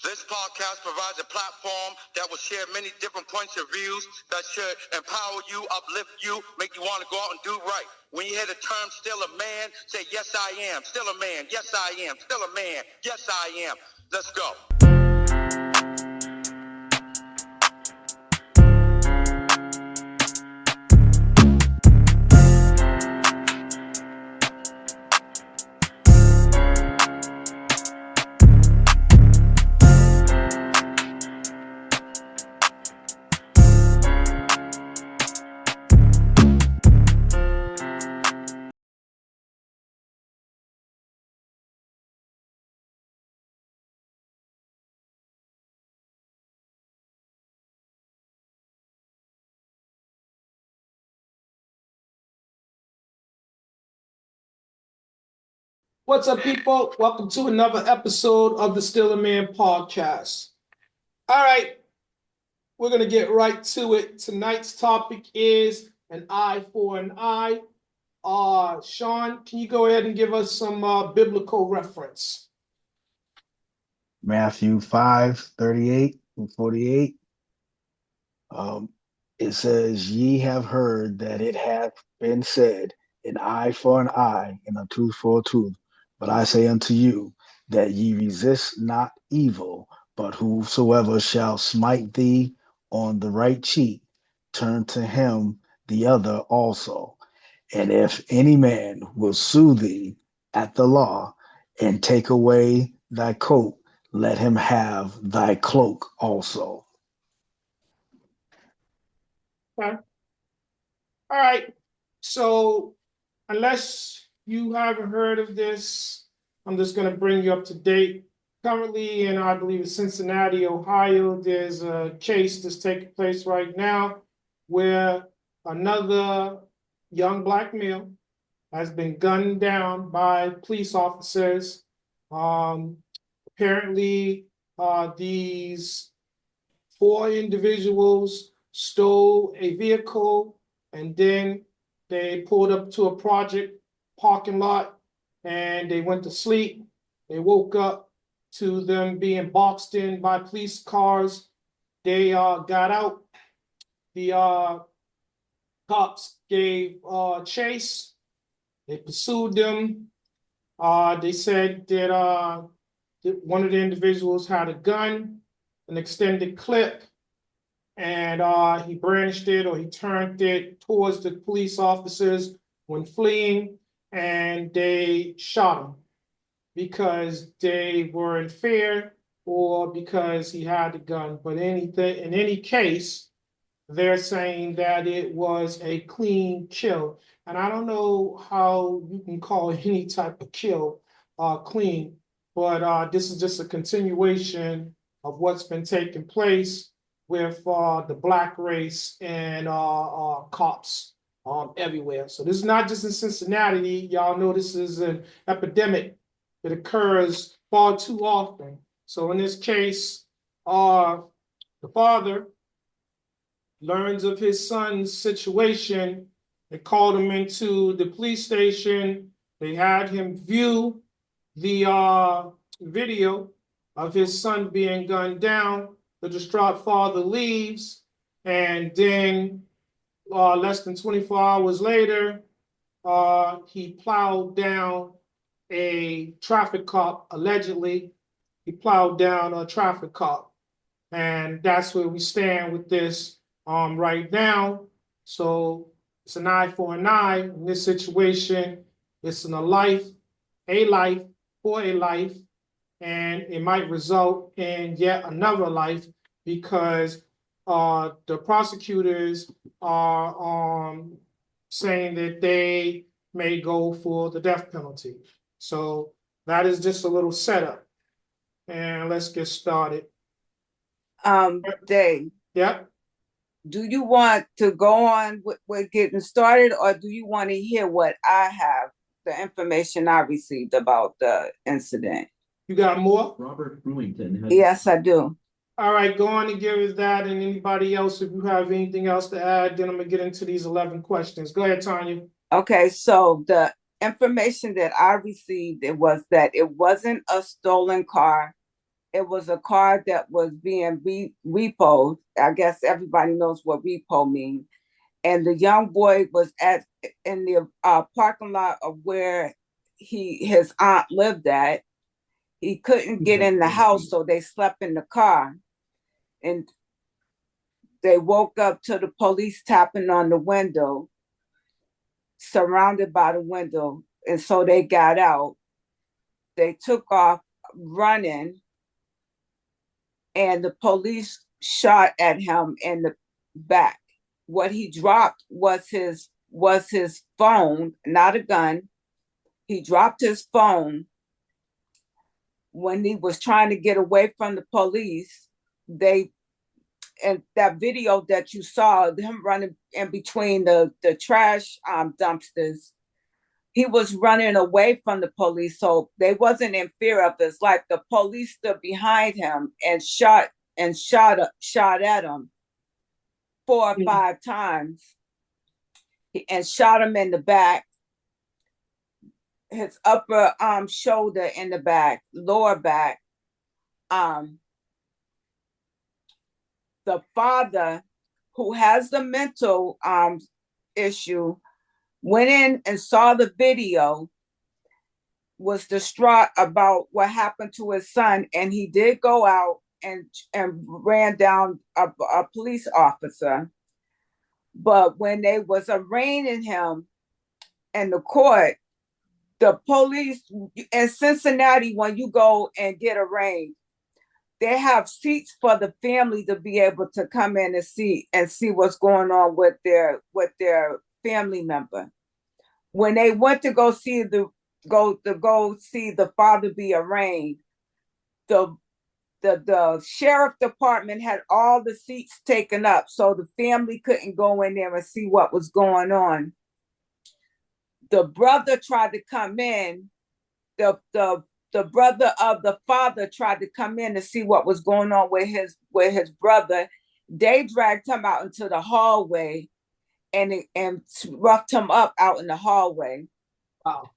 This podcast provides a platform that will share many different points of views that should empower you, uplift you, make you want to go out and do right. When you hear the term still a man, say, yes, I am. Still a man. Yes, I am. Still a man. Yes, I am. Let's go. What's up, people? Welcome to another episode of the Still a Man podcast. All right, we're going to get right to it. Tonight's topic is an eye for an eye. Sean, can you go ahead and give us some biblical reference? Matthew 5:38 and 48. It says, Ye have heard that it hath been said, an eye for an eye, and a tooth for a tooth. But I say unto you, that ye resist not evil, but whosoever shall smite thee on the right cheek, turn to him the other also. And if any man will sue thee at the law, and take away thy coat, let him have thy cloak also. Okay. All right. So unless you haven't heard of this, I'm just going to bring you up to date. Currently in, I believe, Cincinnati, Ohio, there's a case that's taking place right now where another young black male has been gunned down by police officers. Apparently, these four individuals stole a vehicle, and then they pulled up to a project parking lot and they went to sleep. They woke up to them being boxed in by police cars. They got out. The cops gave chase. They pursued them. They said that one of the individuals had a gun, an extended clip, and he brandished it, or he turned it towards the police officers when fleeing, and they shot him because they were in fear or because he had the gun. But in any case, they're saying that it was a clean kill. And I don't know how you can call any type of kill clean, but this is just a continuation of what's been taking place with the black race and cops everywhere. So this is not just in Cincinnati. Y'all know this is an epidemic that occurs far too often. So in this case, the father learns of his son's situation. They called him into the police station. They had him view the video of his son being gunned down. The distraught father leaves, and then less than 24 hours later, he plowed down a traffic cop, allegedly. He plowed down a traffic cop. And that's where we stand with this right now. So it's an eye for an eye. In this situation, it's a life for a life, and it might result in yet another life because the prosecutors are saying that they may go for the death penalty. So that is just a little setup. And let's get started. Dave. Yeah. Do you want to go on with getting started, or do you want to hear what I have, the information I received about the incident? You got more? Robert Brewington. Yes, I do. All right, go on and give us that, and anybody else, if you have anything else to add, then I'm gonna get into these 11 questions. Go ahead, Tanya. Okay, so the information that I received, it was that it wasn't a stolen car. It was a car that was being repoed. I guess everybody knows what repo means. And the young boy was in the parking lot of where his aunt lived at. He couldn't get in the house, so they slept in the car. And they woke up to the police tapping on the window, surrounded by the window. And so they got out. They took off running, and the police shot at him in the back. What he dropped was his phone, not a gun. He dropped his phone when he was trying to get away from the police. And that video that you saw, him running in between the trash dumpsters, he was running away from the police, so they wasn't in fear of his life. The police stood behind him and shot at him 4 or 5 times, and shot him in the back, his upper shoulder in the back, lower back. The father, who has the mental issue, went in and saw the video, was distraught about what happened to his son, and he did go out and ran down a police officer. But when they was arraigning him in the court, the police in Cincinnati, when you go and get arraigned, they have seats for the family to be able to come in and see what's going on with their family member. When they went to go see the father be arraigned, the sheriff department had all the seats taken up, so the family couldn't go in there and see what was going on. The brother tried to come in. The brother of the father tried to come in to see what was going on with his brother. They dragged him out into the hallway and roughed him up out in the hallway. Wow.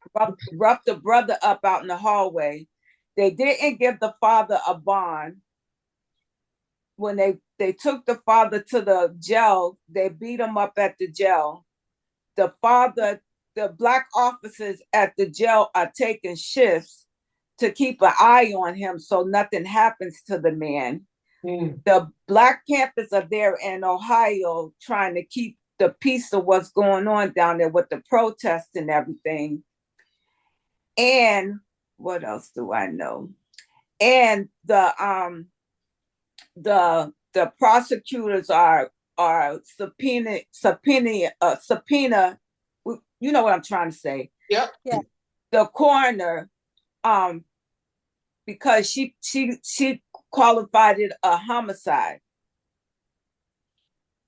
Roughed the brother up out in the hallway. They didn't give the father a bond. When they took the father to the jail, they beat him up at the jail. The black officers at the jail are taking shifts to keep an eye on him so nothing happens to the man. The Black Panthers are there in Ohio trying to keep the peace of what's going on down there with the protests and everything. And what else do I know? And the prosecutors are subpoena. You know what I'm trying to say? Yep. Yeah. The coroner, because she qualified it a homicide.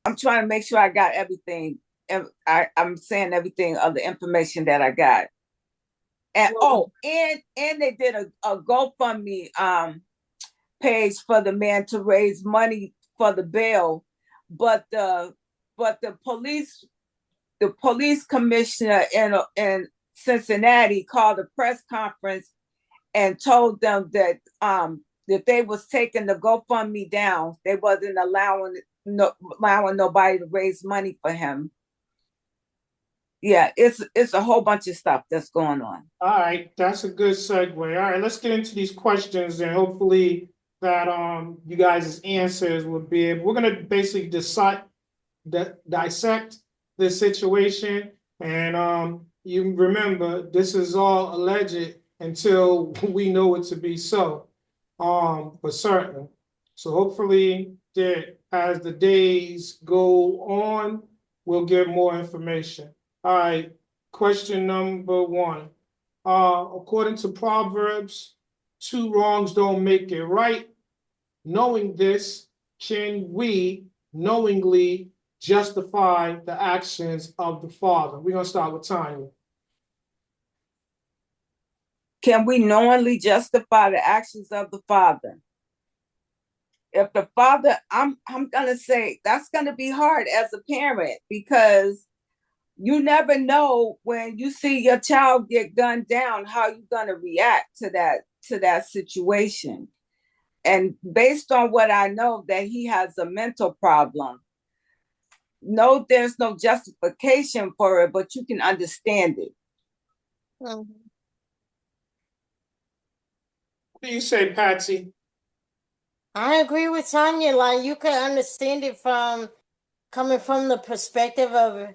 I'm trying to make sure I got everything. I'm saying everything of the information that I got. And and they did a GoFundMe page for the man to raise money for the bail, but the police commissioner in Cincinnati called a press conference and told them that they was taking the GoFundMe down. They wasn't allowing nobody to raise money for him. Yeah, it's a whole bunch of stuff that's going on. All right, that's a good segue. All right, let's get into these questions, and hopefully that you guys' answers will be able. We're gonna basically dissect this situation, and you remember this is all alleged until we know it to be so, for certain. So hopefully that as the days go on, we'll get more information. All right, question number 1. According to Proverbs, 2 wrongs don't make it right. Knowing this, can we knowingly justify the actions of the father? We're going to start with Tanya. Can we knowingly justify the actions of the father? If the father, I'm gonna say that's gonna be hard as a parent, because you never know when you see your child get gunned down how you're gonna react to that situation. And based on what I know, that he has a mental problem. No, there's no justification for it, but you can understand it. What do you say, Patsy? I agree with Tanya. Like, you can understand it from coming from the perspective of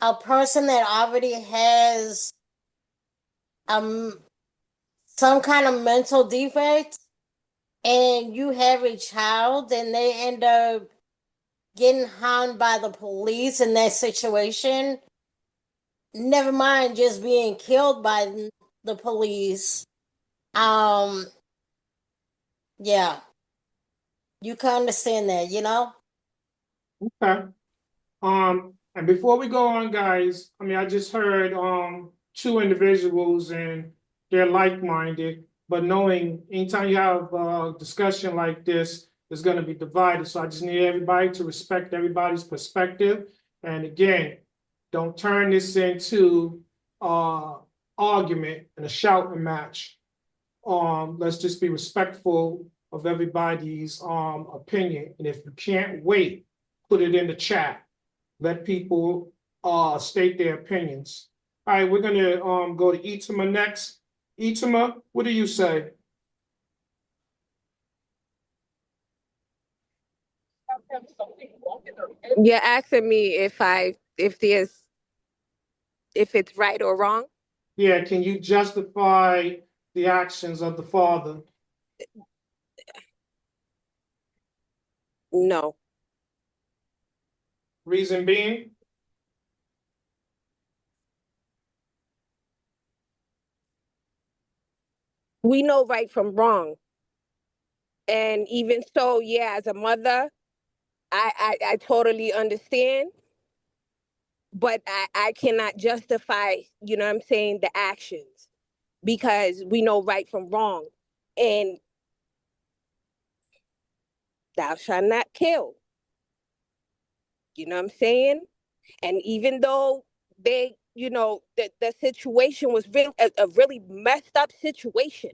a person that already has um some kind of mental defect, and you have a child and they end up getting harmed by the police in that situation. Never mind just being killed by the police. Um, yeah, you can understand that, you know? Okay. And before we go on, guys, I mean, I just heard two individuals and they're like-minded, but knowing anytime you have a discussion like this, it's going to be divided. So I just need everybody to respect everybody's perspective. And again, don't turn this into argument and a shouting match. Let's just be respectful of everybody's opinion. And if you can't wait, put it in the chat. Let people state their opinions. All right, we're gonna go to Itima next. Itima, what do you say? You're asking me if it's right or wrong? Yeah, can you justify the actions of the father? No. Reason being? We know right from wrong. And even so, yeah, as a mother, I totally understand, but I cannot justify, you know what I'm saying, the actions, because we know right from wrong. And thou shalt not kill. You know what I'm saying? And even though they, the situation was really a really messed up situation,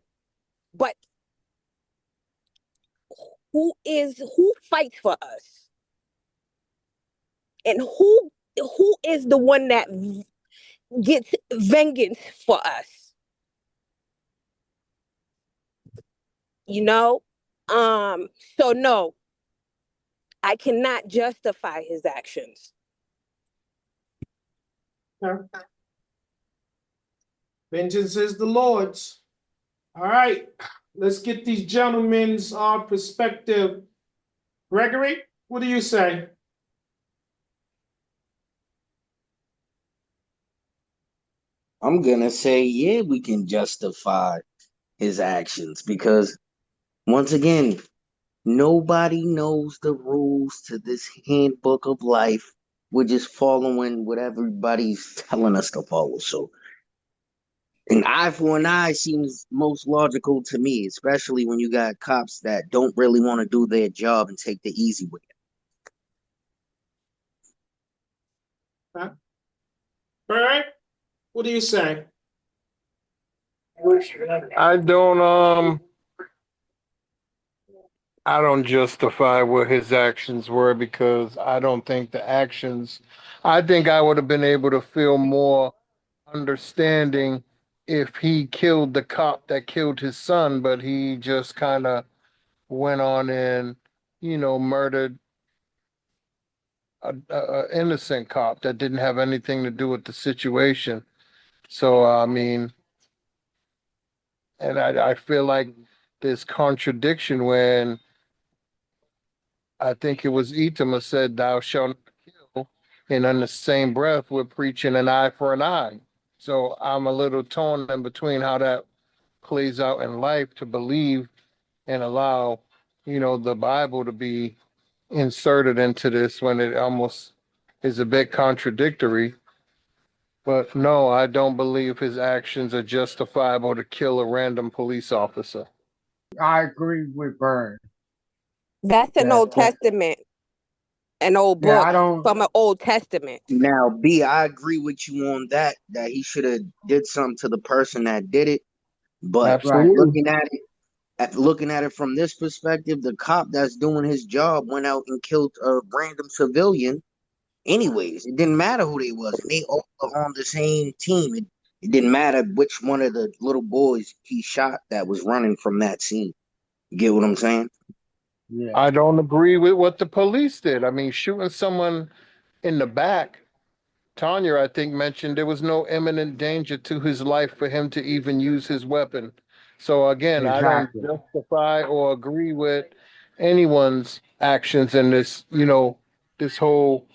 but who fights for us? And who is the one that gets vengeance for us? You know? So no, I cannot justify his actions. Okay. Vengeance is the Lord's. All right, let's get these gentlemen's perspective. Gregory, what do you say? I'm gonna say, yeah, we can justify his actions because once again, nobody knows the rules to this handbook of life. We're just following what everybody's telling us to follow. So an eye for an eye seems most logical to me, especially when you got cops that don't really want to do their job and take the easy way. Huh? All right, what do you say? I don't justify what his actions were because I don't think the actions, I think I would have been able to feel more understanding if he killed the cop that killed his son, but he just kind of went on and, murdered a innocent cop that didn't have anything to do with the situation. So, I mean, and I feel like there's contradiction when I think it was Itama said, "Thou shalt not kill," and in the same breath, we're preaching an eye for an eye. So I'm a little torn in between how that plays out in life to believe and allow, the Bible to be inserted into this when it almost is a bit contradictory. But no, I don't believe his actions are justifiable to kill a random police officer. I agree with Burn. That's an Old Testament, an old Yeah, book I don't. from an Old Testament. Now, B, I agree with you on that he should have did something to the person that did it. But Right. Absolutely. looking at it looking at it from this perspective, the cop that's doing his job went out and killed a random civilian. Anyways, it didn't matter who they was, and they all were on the same team. It didn't matter which one of the little boys he shot that was running from that scene. You get what I'm saying? Yeah, I don't agree with what the police did. I mean, shooting someone in the back, Tanya, I think, mentioned there was no imminent danger to his life for him to even use his weapon. So again, I don't exactly. justify or agree with anyone's actions in this, this whole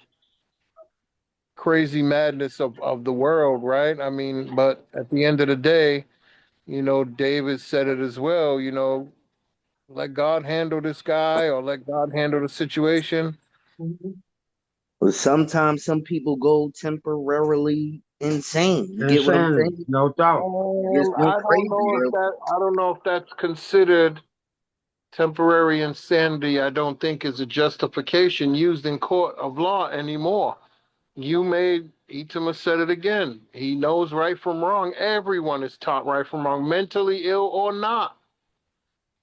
crazy madness of the world, right? I mean, but at the end of the day, David said it as well, let God handle this guy or let God handle the situation. Mhm. But sometimes some people go temporarily insane. You get what I'm Insanity, saying? no doubt. They just went crazy early. I don't know if that's considered temporary insanity. I don't think is a justification used in court of law anymore. Itama said it again. He knows right from wrong. Everyone is taught right from wrong, mentally ill or not.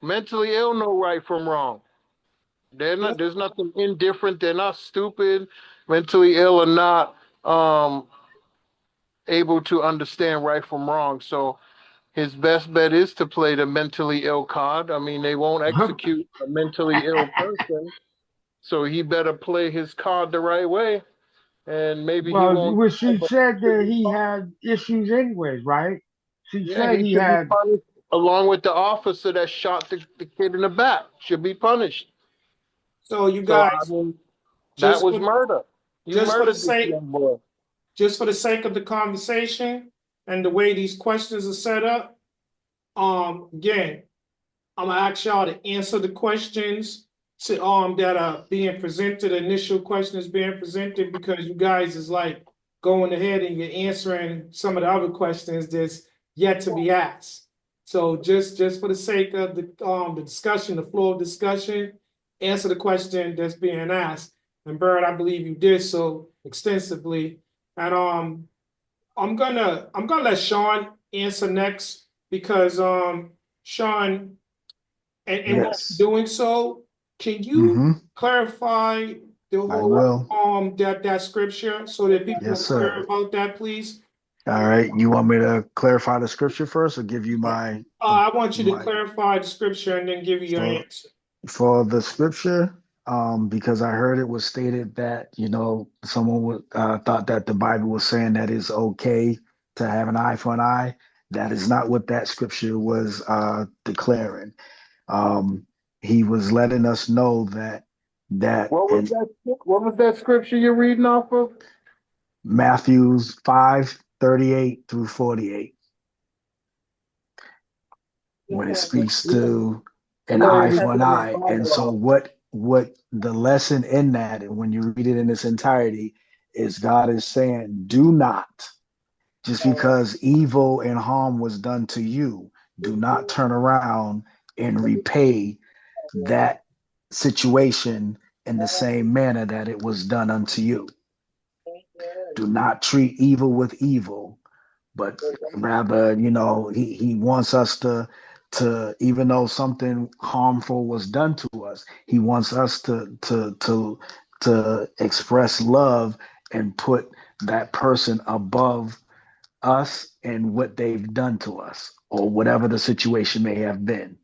Mentally ill know right from wrong. There's nothing indifferent. They're not stupid, mentally ill or not, able to understand right from wrong. So his best bet is to play the mentally ill card. I mean, they won't execute a mentally ill person, so he better play his card the right way, and maybe he Well, won't. she said that he had issues anyways, right? She Yeah, said he he should be had. punished along with the officer that shot the kid in the back. Should be punished. So you So I guys, mean, that just was for murder. You just for the murdered this sake young boy. just for the sake of the conversation and the way these questions are set up, again, I'm gonna ask y'all to answer the questions that are being presented, initial questions being presented, because you guys is like going ahead and you're answering some of the other questions that's yet to be asked. So just for the sake of the discussion, the flow of discussion, answer the question that's being asked. And Bird, I believe you did so extensively. And I'm gonna let Sean answer next because Sean, and while Yes. doing so, can you Mm-hmm. clarify the I whole will. that scripture so that people Yes, are clear sir. about that, please? All right. You want me to clarify the scripture first or give you I want you to my clarify the scripture and then give you your for answer. for the scripture? Because I heard it was stated that, someone would thought that the Bible was saying that it's okay to have an eye for an eye. That is not what that scripture was declaring. Um, he was letting us know that What was in that? What was that scripture you're reading off of? Matthews 5:38 through 48, when it speaks to an Old eye Hey, for an Testament. eye. And so what the lesson in that, and when you read it in its entirety, is God is saying, do not, just because evil and harm was done to you, do not turn around and repay that situation in the same manner that it was done unto you. Do not treat evil with evil, but rather, he wants us to even though something harmful was done to us, he wants us to express love and put that person above us and what they've done to us or whatever the situation may have been.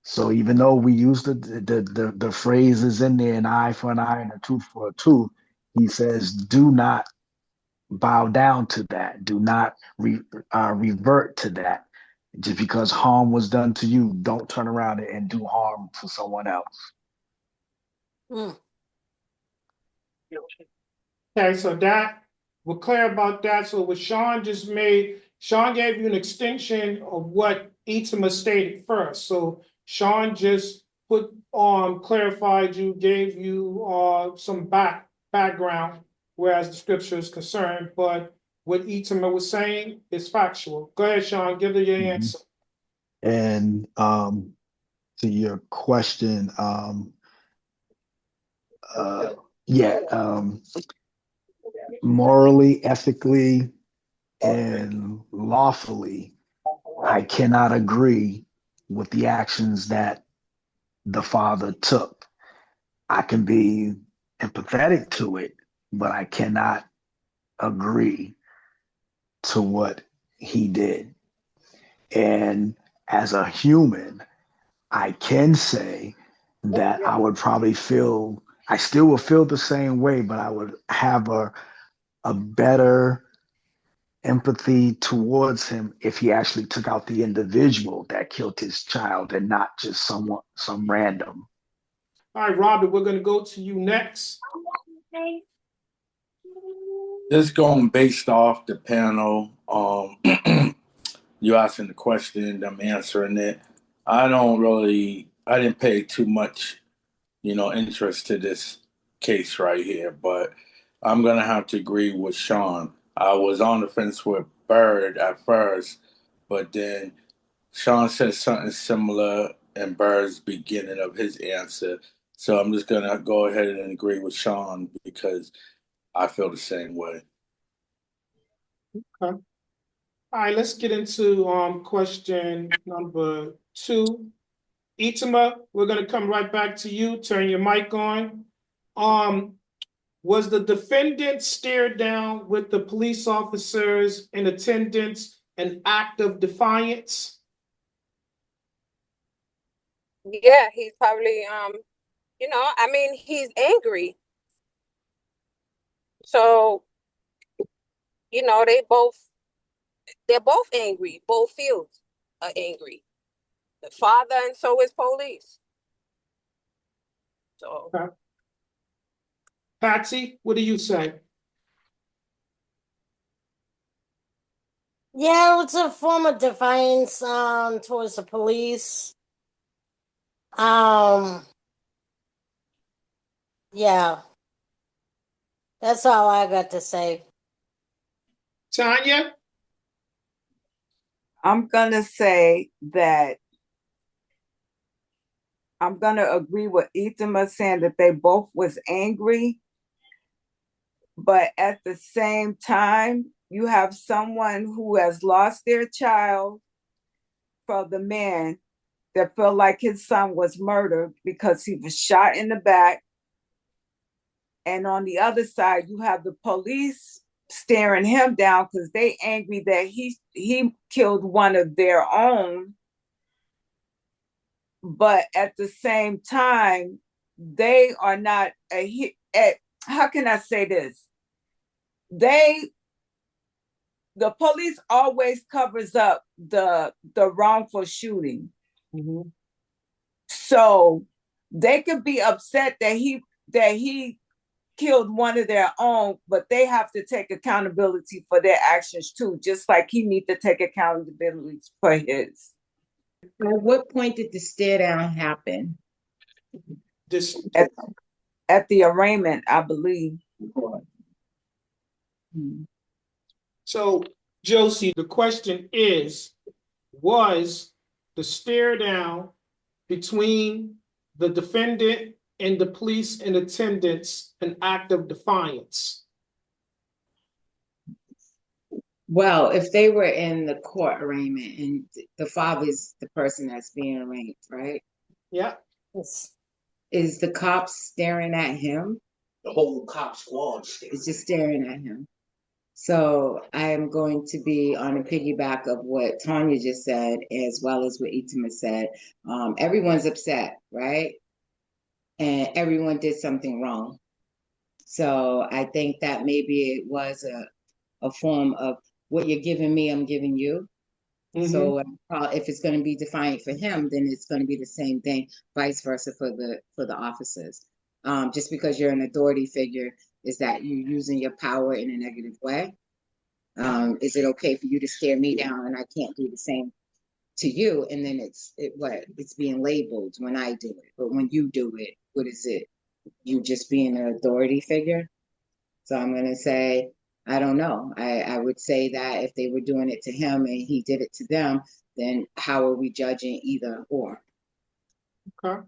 So even though we use the phrases in there, an eye for an eye and a tooth for a tooth, he says, do not bow down to that. Do not revert to that. Just because harm was done to you, don't turn around and do harm to someone else. Mm. Okay, so that we're clear about that. So what Sean just made, Sean gave you an extension of what Itzema stated first. So Sean just put clarified you, gave you some background, whereas the scripture is concerned. But what Itzema was saying is factual. Go ahead, Sean, give it your Mhm. answer. And to your question, uh, yeah, morally, ethically, and lawfully, I cannot agree with the actions that the father took. I can be empathetic to it, but I cannot agree to what he did. And as a human, I can say that I would probably feel, I still would feel the same way, but I would have a better empathy towards him if he actually took out the individual that killed his child and not just some random. All right, Robert, we're going to go to you next. Just going based off the panel, you asking the question, I'm answering it. I didn't pay too much, interest to this case right here, but I'm gonna have to agree with Sean. I was on the fence with Bird at first, but then Sean said something similar in Bird's beginning of his answer. So I'm just gonna go ahead and agree with Sean because I feel the same way. Okay. All right, let's get into question number 2. Itima, we're going to come right back to you. Turn your mic on. Was the defendant stared down with the police officers in attendance an act of defiance? Yeah, he's probably I mean, he's angry. So, they're both angry. Both fields are angry. The father and so is police. So Okay. Patsy, what do you say? Yeah, it's a form of defiance towards the police. Yeah. That's all I got to say. Tanya? I'm gonna say that I'm gonna agree with Ithema saying that they both was angry, but at the same time, you have someone who has lost their child for the man that felt like his son was murdered because he was shot in the back. And on the other side, you have the police staring him down because they angry that he killed one of their own. But at the same time, they are not how can I say this? The police always covers up the wrongful shooting. Mm-hmm. So they could be upset that he killed one of their own, but they have to take accountability for their actions too, just like he needs to take accountability for his. At what point did the stare down happen? This At the arraignment, I believe. So, Josie, the question is, was the stare down between the defendant and the police in attendance an act of defiance? Well, if they were in the court arraignment and the father's the person that's being arraigned, right? Yeah. It's, Is the cop staring at him? The whole cop squad It's just staring at him. So I am going to be on a piggyback of what Tanya just said, as well as what Itima said. Everyone's upset, right? And everyone did something wrong. So I think that maybe it was a form of what you're giving me, I'm giving you. Mm-hmm. So if it's going to be defiant for him, then it's going to be the same thing, vice versa for the officers. Just because you're an authority figure, is that you're using your power in a negative way? Is it okay for you to stare me down and I can't do the same to you? And then it's being labeled when I do it, but when you do it, what is it? You just being an authority figure? So I'm going to say, I don't know. I would say that if they were doing it to him and he did it to them, then how are we judging either or? Okay.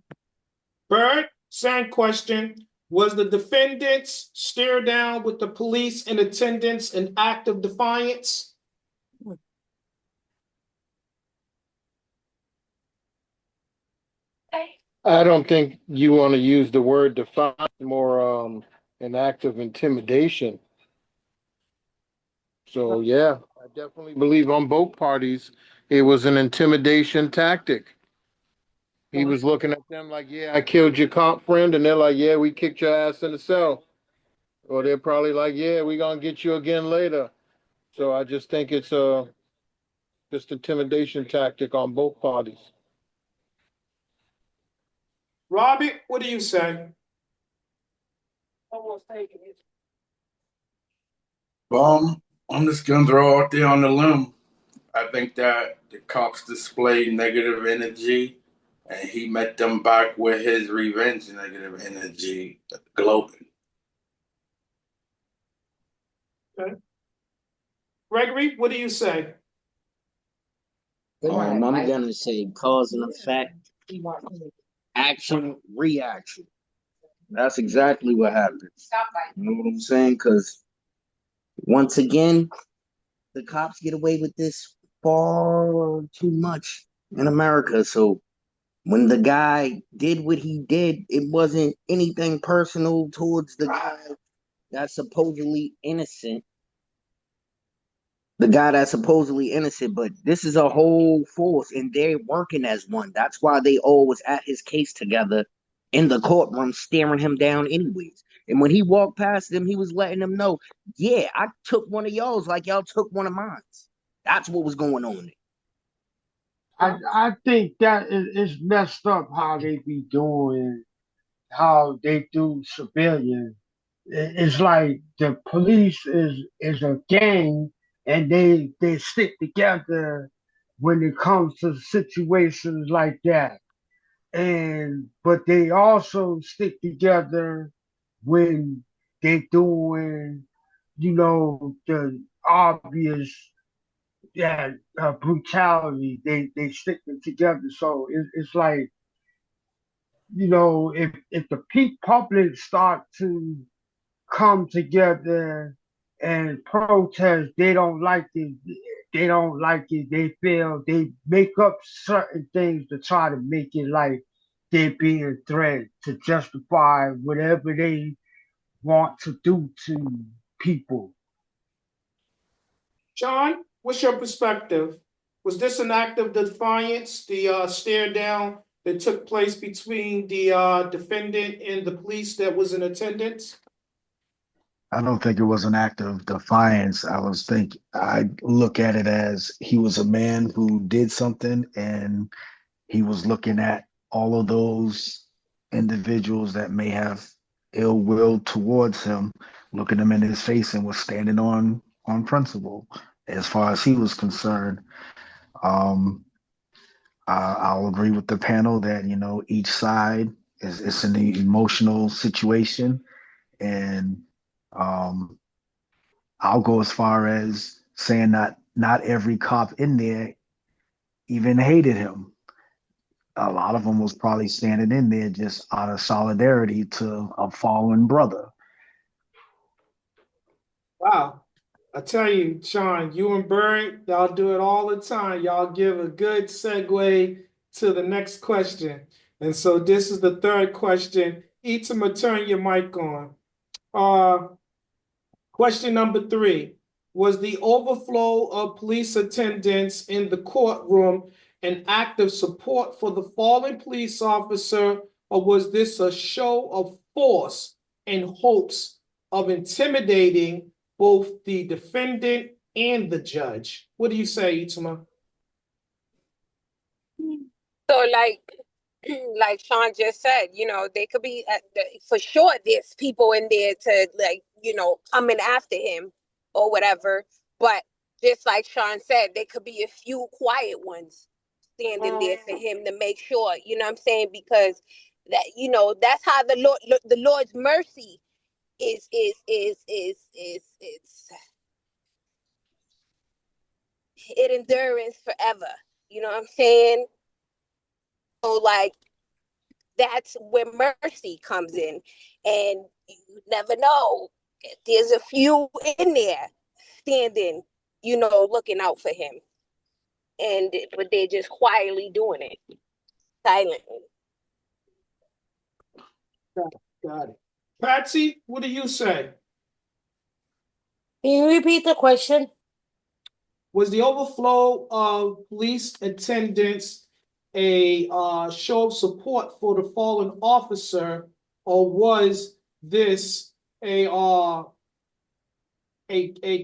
Bird, same question. Was the defendant's stare down with the police in attendance an act of defiance? I don't think you want to use the word define, more an act of intimidation. So yeah, I definitely believe on both parties it was an intimidation tactic. He was looking at them like, "Yeah, I killed your cop friend," and they're like, "Yeah, we kicked your ass in the cell." Or they're probably like, "Yeah, we gonna get you again later." So I just think it's a just intimidation tactic on both parties. Robert, what do you say? I'm just gonna throw out there on the limb. I think that the cops displayed negative energy, and he met them back with his revenge negative energy globing. Okay. Gregory, what do you say? I'm gonna say cause and effect, action, reaction. That's exactly what happened. You know what I'm saying? Because once again, the cops get away with this far too much in America. So when the guy did what he did, it wasn't anything personal towards the guy that's supposedly innocent. The guy that's supposedly innocent, but this is a whole force and they're working as one. That's why they all was at his case together in the courtroom staring him down anyways. And when he walked past them, he was letting them know, yeah, I took one of y'all's like y'all took one of mine. That's what was going on. I think that is messed up how they be doing, how they do civilians. It's like the police is a gang, and they stick together when it comes to situations like that. And but they also stick together when they doing, the obvious, yeah, brutality. They stick them together. So it's like, if the public start to come together and protest, they don't like it. They don't like it. They feel they make up certain things to try to make it like they're being threatened to justify whatever they want to do to people. John, what's your perspective? Was this an act of defiance, the stare down that took place between the defendant and the police that was in attendance? I don't think it was an act of defiance. I look at it as he was a man who did something, and he was looking at all of those individuals that may have ill will towards him, looking them in his face, and was standing on principle as far as he was concerned. Um, I'll agree with the panel that each side is it's an emotional situation, and um, I'll go as far as saying not every cop in there even hated him. A lot of them was probably standing in there just out of solidarity to a fallen brother. Wow. I tell you, Sean, you and Bird, y'all do it all the time. Y'all give a good segue to the next question. And so this is the third question. Itima, turn your mic on. Uh, Question number 3. Was the overflow of police attendants in the courtroom an act of support for the fallen police officer, or was this a show of force in hopes of intimidating both the defendant and the judge? What do you say, Itima? So like Sean just said, they could be for sure. There's people in there to coming after him or whatever. But just like Sean said, there could be a few quiet ones standing there for him to make sure. You know what I'm saying? Because that's how the Lord's mercy is it endures forever. You know what I'm saying? So like that's where mercy comes in. And you never know. There's a few in there standing, looking out for him. But they're just quietly doing it silently. Got it. Patsy, what do you say? Can you repeat the question? Was the overflow of police attendants a show of support for the fallen officer, or was this a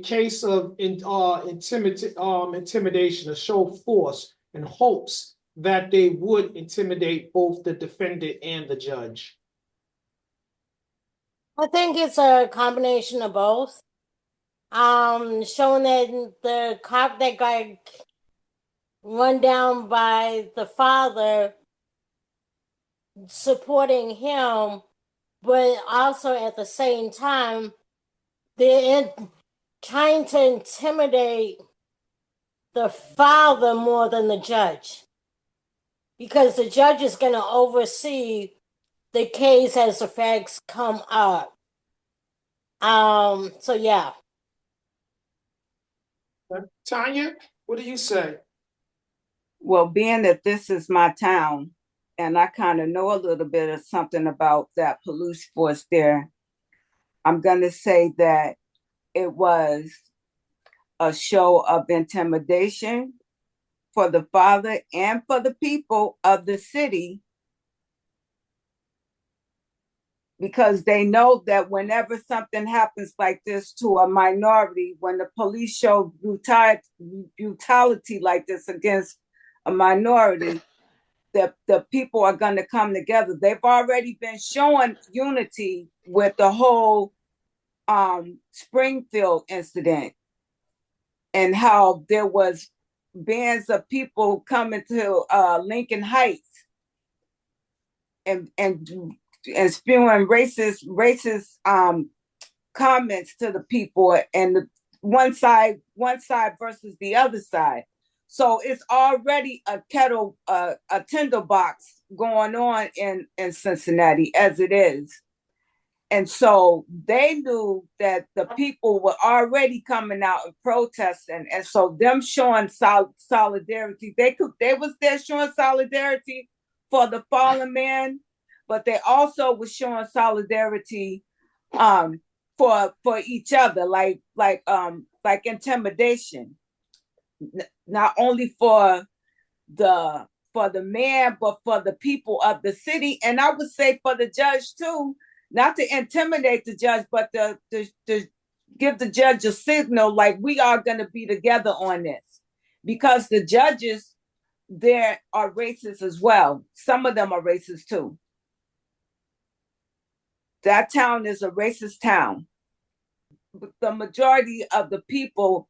case of intimidation, a show of force, in hopes that they would intimidate both the defendant and the judge? I think it's a combination of both. Showing that the cop that got run down by the father, supporting him, but also at the same time, they're trying to intimidate the father more than the judge, because the judge is going to oversee the case as the facts come up. So yeah. Tanya, what do you say? Well, being that this is my town, and I kind of know a little bit of something about that police force there, I'm going to say that it was a show of intimidation for the father and for the people of the city, because they know that whenever something happens like this to a minority, when the police show brutality like this against a minority, that the people are going to come together. They've already been showing unity with the whole Springfield incident, and how there was bands of people coming to Lincoln Heights and spewing racist comments to the people, and the one side versus the other side. So it's already a tinderbox going on in Cincinnati as it is. And so they knew that the people were already coming out and protesting. And so them showing solidarity, they was there showing solidarity for the fallen man, but they also was showing solidarity for each other, like intimidation, not only for the man, but for the people of the city. And I would say for the judge too, not to intimidate the judge, but to give the judge a signal, like, we are going to be together on this, because the judges there are racist as well. Some of them are racist too. That town is a racist town. The majority of the people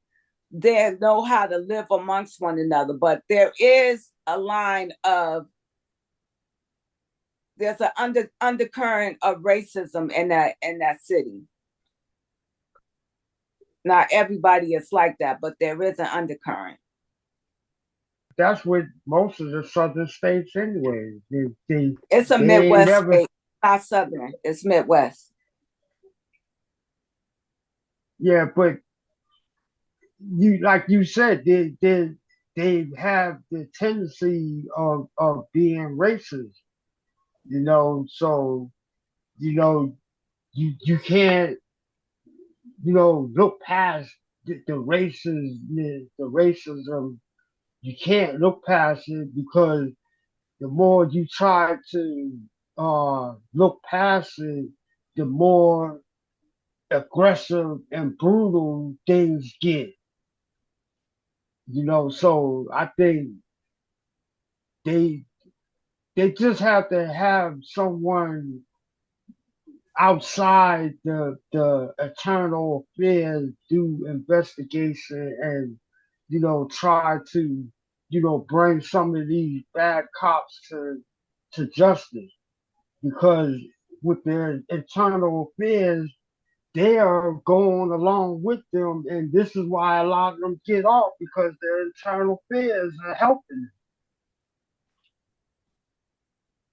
there know how to live amongst one another, but there is a line of, there's an undercurrent of racism in that city. Not everybody is like that, but there is an undercurrent. That's with most of the southern states anyway. It's a Midwest state, not southern. It's Midwest. Yeah, but like you said, they have the tendency of being racist. So you can't look past the racism. You can't look past it, because the more you try to look past it, the more aggressive and brutal things get. So I think they they just have to have someone outside the internal affairs do investigation, and try to bring some of these bad cops to justice, because with their internal affairs, they are going along with them, and this is why a lot of them get off, because their internal affairs are helping.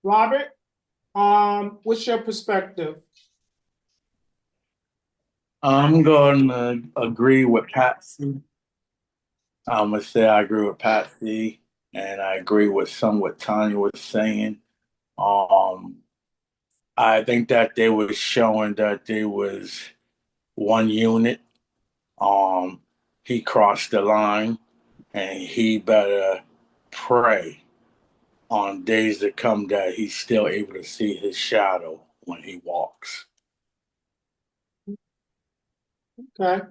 Robert, what's your perspective? I'm going to agree with Patsy. I'm going to say I agree with Patsy, and I agree with some what Tanya was saying. Um, I think that they were showing that they was one unit. Um, he crossed the line, and he better pray on days to come that he's still able to see his shadow when he walks. Okay.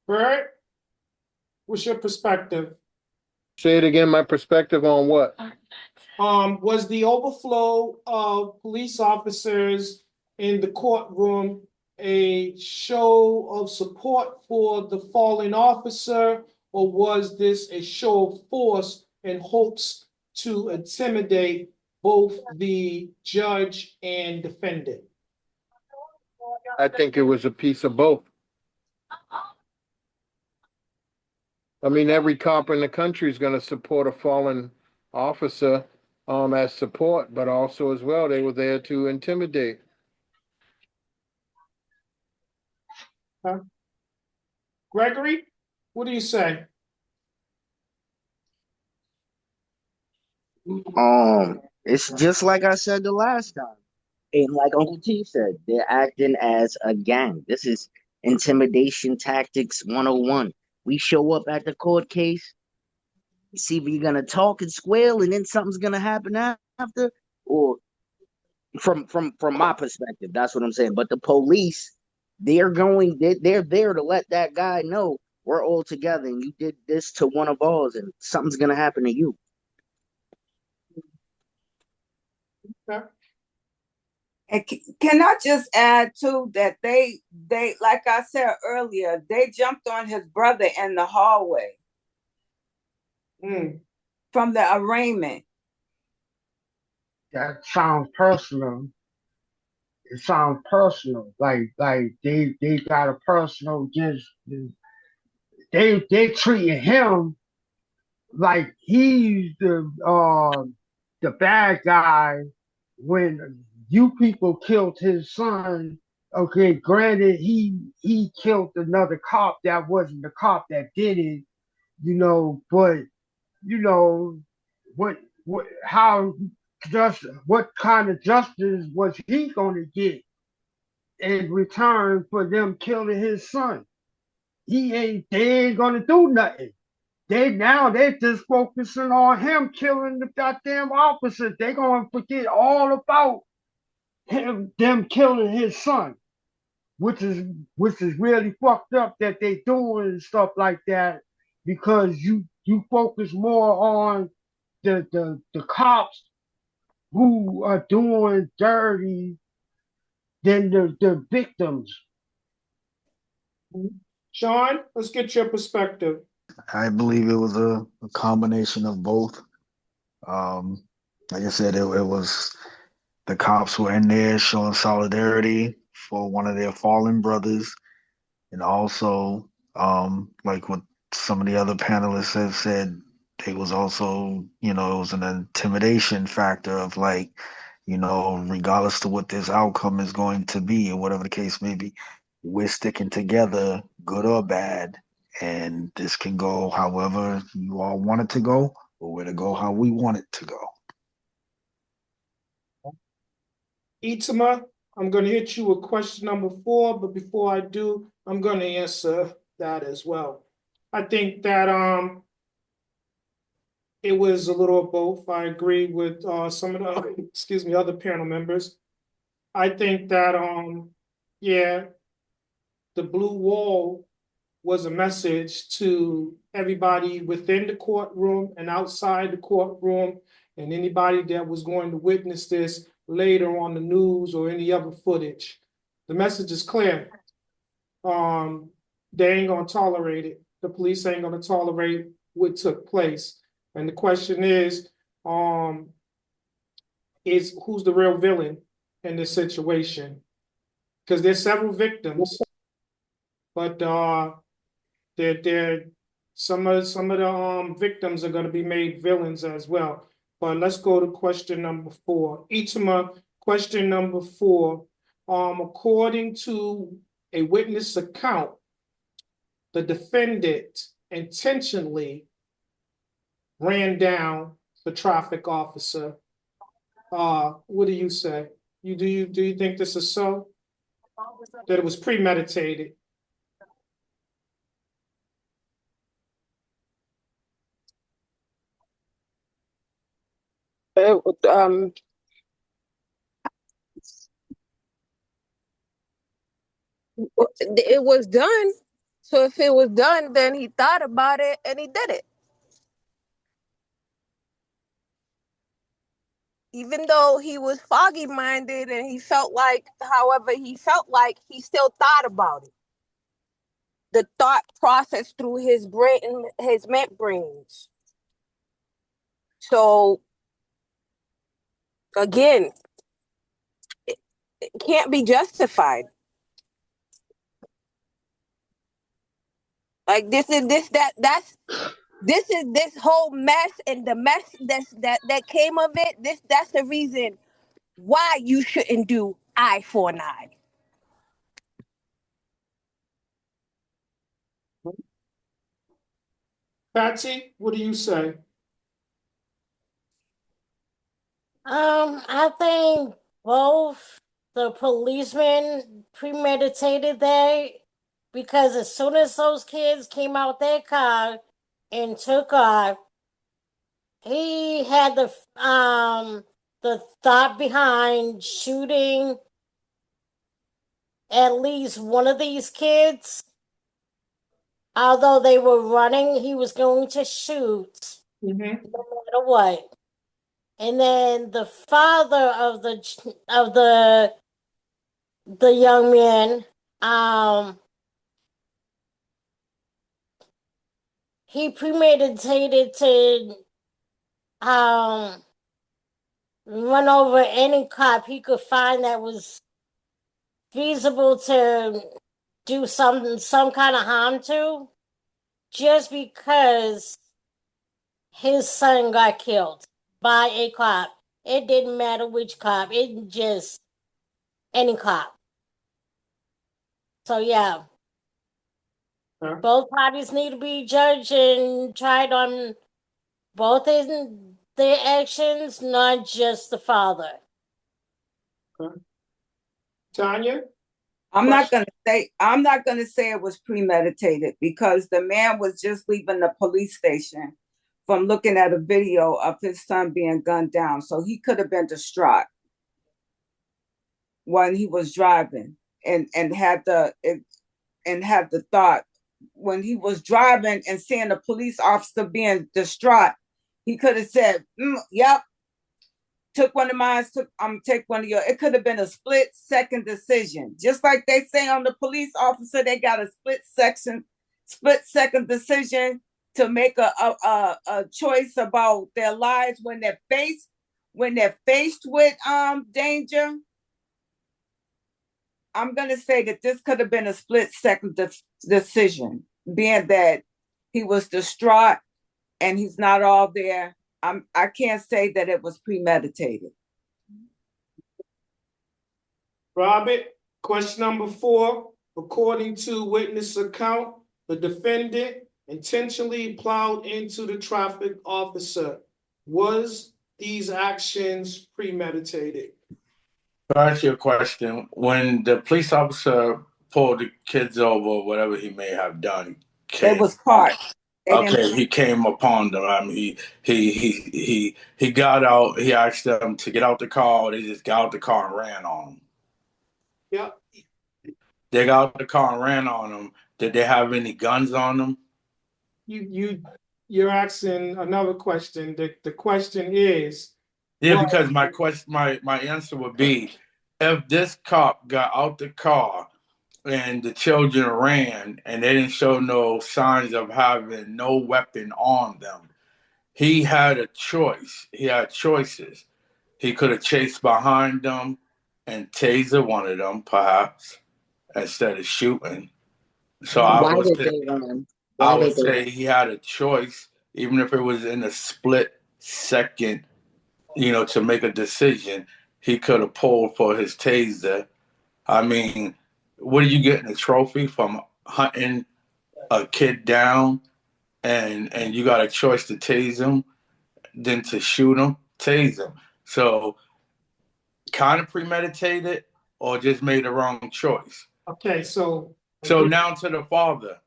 Bert, what's your perspective? Say it again, my perspective on what? Was the overflow of police officers in the courtroom a show of support for the fallen officer, or was this a show of force in hopes to intimidate both the judge and defendant? I think it was a piece of both. I mean, every cop in the country is going to support a fallen officer as support, but also as well, they were there to intimidate. Huh? Gregory, what do you say? It's just like I said the last time. And like Uncle T said, they're acting as a gang. This is intimidation tactics 101. We show up at the court case, see if you're gonna talk and squeal, and then something's gonna happen after. Or from my perspective, that's what I'm saying. But the police, they're there to let that guy know we're all together, and you did this to one of ours, and something's gonna happen to you. Okay. And can I just add too that they like I said earlier, they jumped on his brother in the hallway Mm. from the arraignment. That sounds personal. It sounds personal. Like they got a personal against they treating him like he's the bad guy when you people killed his son. Okay, granted he killed another cop that wasn't the cop that did it, but you know what how just what kind of justice was he gonna get in return for them killing his son? They ain't gonna do nothing. They just focusing on him killing the goddamn officers. They gonna forget all about them killing his son, which is really fucked up that they doing stuff like that because you focus more on the cops who are doing dirty than the victims. Sean, let's get your perspective. I believe it was a combination of both. Um, like I said, it was the cops were in there showing solidarity for one of their fallen brothers, and also, like what some of the other panelists have said, it was also, it was an intimidation factor of like, regardless to what this outcome is going to be or whatever the case may be, we're sticking together, good or bad, and this can go however you all want it to go, or we're to go how we want it to go. Itzema, I'm going to hit you with question number 4, but before I do, I'm going to answer that as well. I think that it was a little of both. I agree with some of the other panel members. I think that yeah, the blue wall was a message to everybody within the courtroom and outside the courtroom, and anybody that was going to witness this later on the news or any other footage. The message is clear. They ain't gonna tolerate it. The police ain't gonna tolerate what took place. And the question is who's the real villain in this situation? Because there's several victims, but they're some of the victims are going to be made villains as well. But let's go to question number 4. Itzema, question number 4. According to a witness account, the defendant intentionally ran down the traffic officer. What do you say? Do you think this is so? That it was premeditated? Um, it was done. So if it was done, then he thought about it and he did it. Even though he was foggy minded and he felt like, however, he felt like he still thought about it. The thought process through his brain, his brains. So again, it can't be justified. Like this is this that that's this is this whole mess and the mess that came of it. That's the reason why you shouldn't do eye for an eye. Patsy, what do you say? I think both the policemen premeditated that because as soon as those kids came out their car and took off, he had the thought behind shooting at least one of these kids. Although they were running, he was going to shoot Mm-hmm. no matter what. And then the father of the young man, he premeditated to run over any cop he could find that was feasible to do some kind of harm to, just because his son got killed by a cop. It didn't matter which cop, it just any cop. So yeah, Okay. both parties need to be judged and tried on both in their actions, not just the father. Okay. Tanya, I'm not question. gonna say it was premeditated because the man was just leaving the police station from looking at a video of his son being gunned down. So he could have been distraught when he was driving and had the thought when he was driving and seeing the police officer being distraught, he could have said, yep, took one of mine, take one of your. It could have been a split-second decision. Just like they say on the police officer, they got a split-second decision to make a choice about their lives when they're faced with danger. I'm gonna say that this could have been a split-second decision, being that he was distraught and he's not all there. I can't say that it was premeditated. Robert, question number 4. According to witness account, the defendant intentionally plowed into the traffic officer. Was these actions premeditated? To answer your question, when the police officer pulled the kids over, whatever he may have done, They came. was parked. They didn't. Okay, he came upon them. I mean, he got out. He asked them to get out the car. Or they just got out the car and ran on him. Yeah. They got out the car and ran on him. Did they have any guns on them? You're asking another question. The question is, Yeah, what? because my answer would be, if this cop got out the car and the children ran and they didn't show no signs of having no weapon on them, he had a choice. He had choices. He could have chased behind them and taser one of them, perhaps, instead of shooting. So Why did they run? I Why would did they say run? he had a choice, even if it was in a split second, to make a decision. He could have pulled for his taser. I mean, what are you getting a trophy from hunting a kid down and you got a choice to tase him than to shoot him? Tase him. So kind of premeditated or just made the wrong choice? Okay, so So again, now to the father.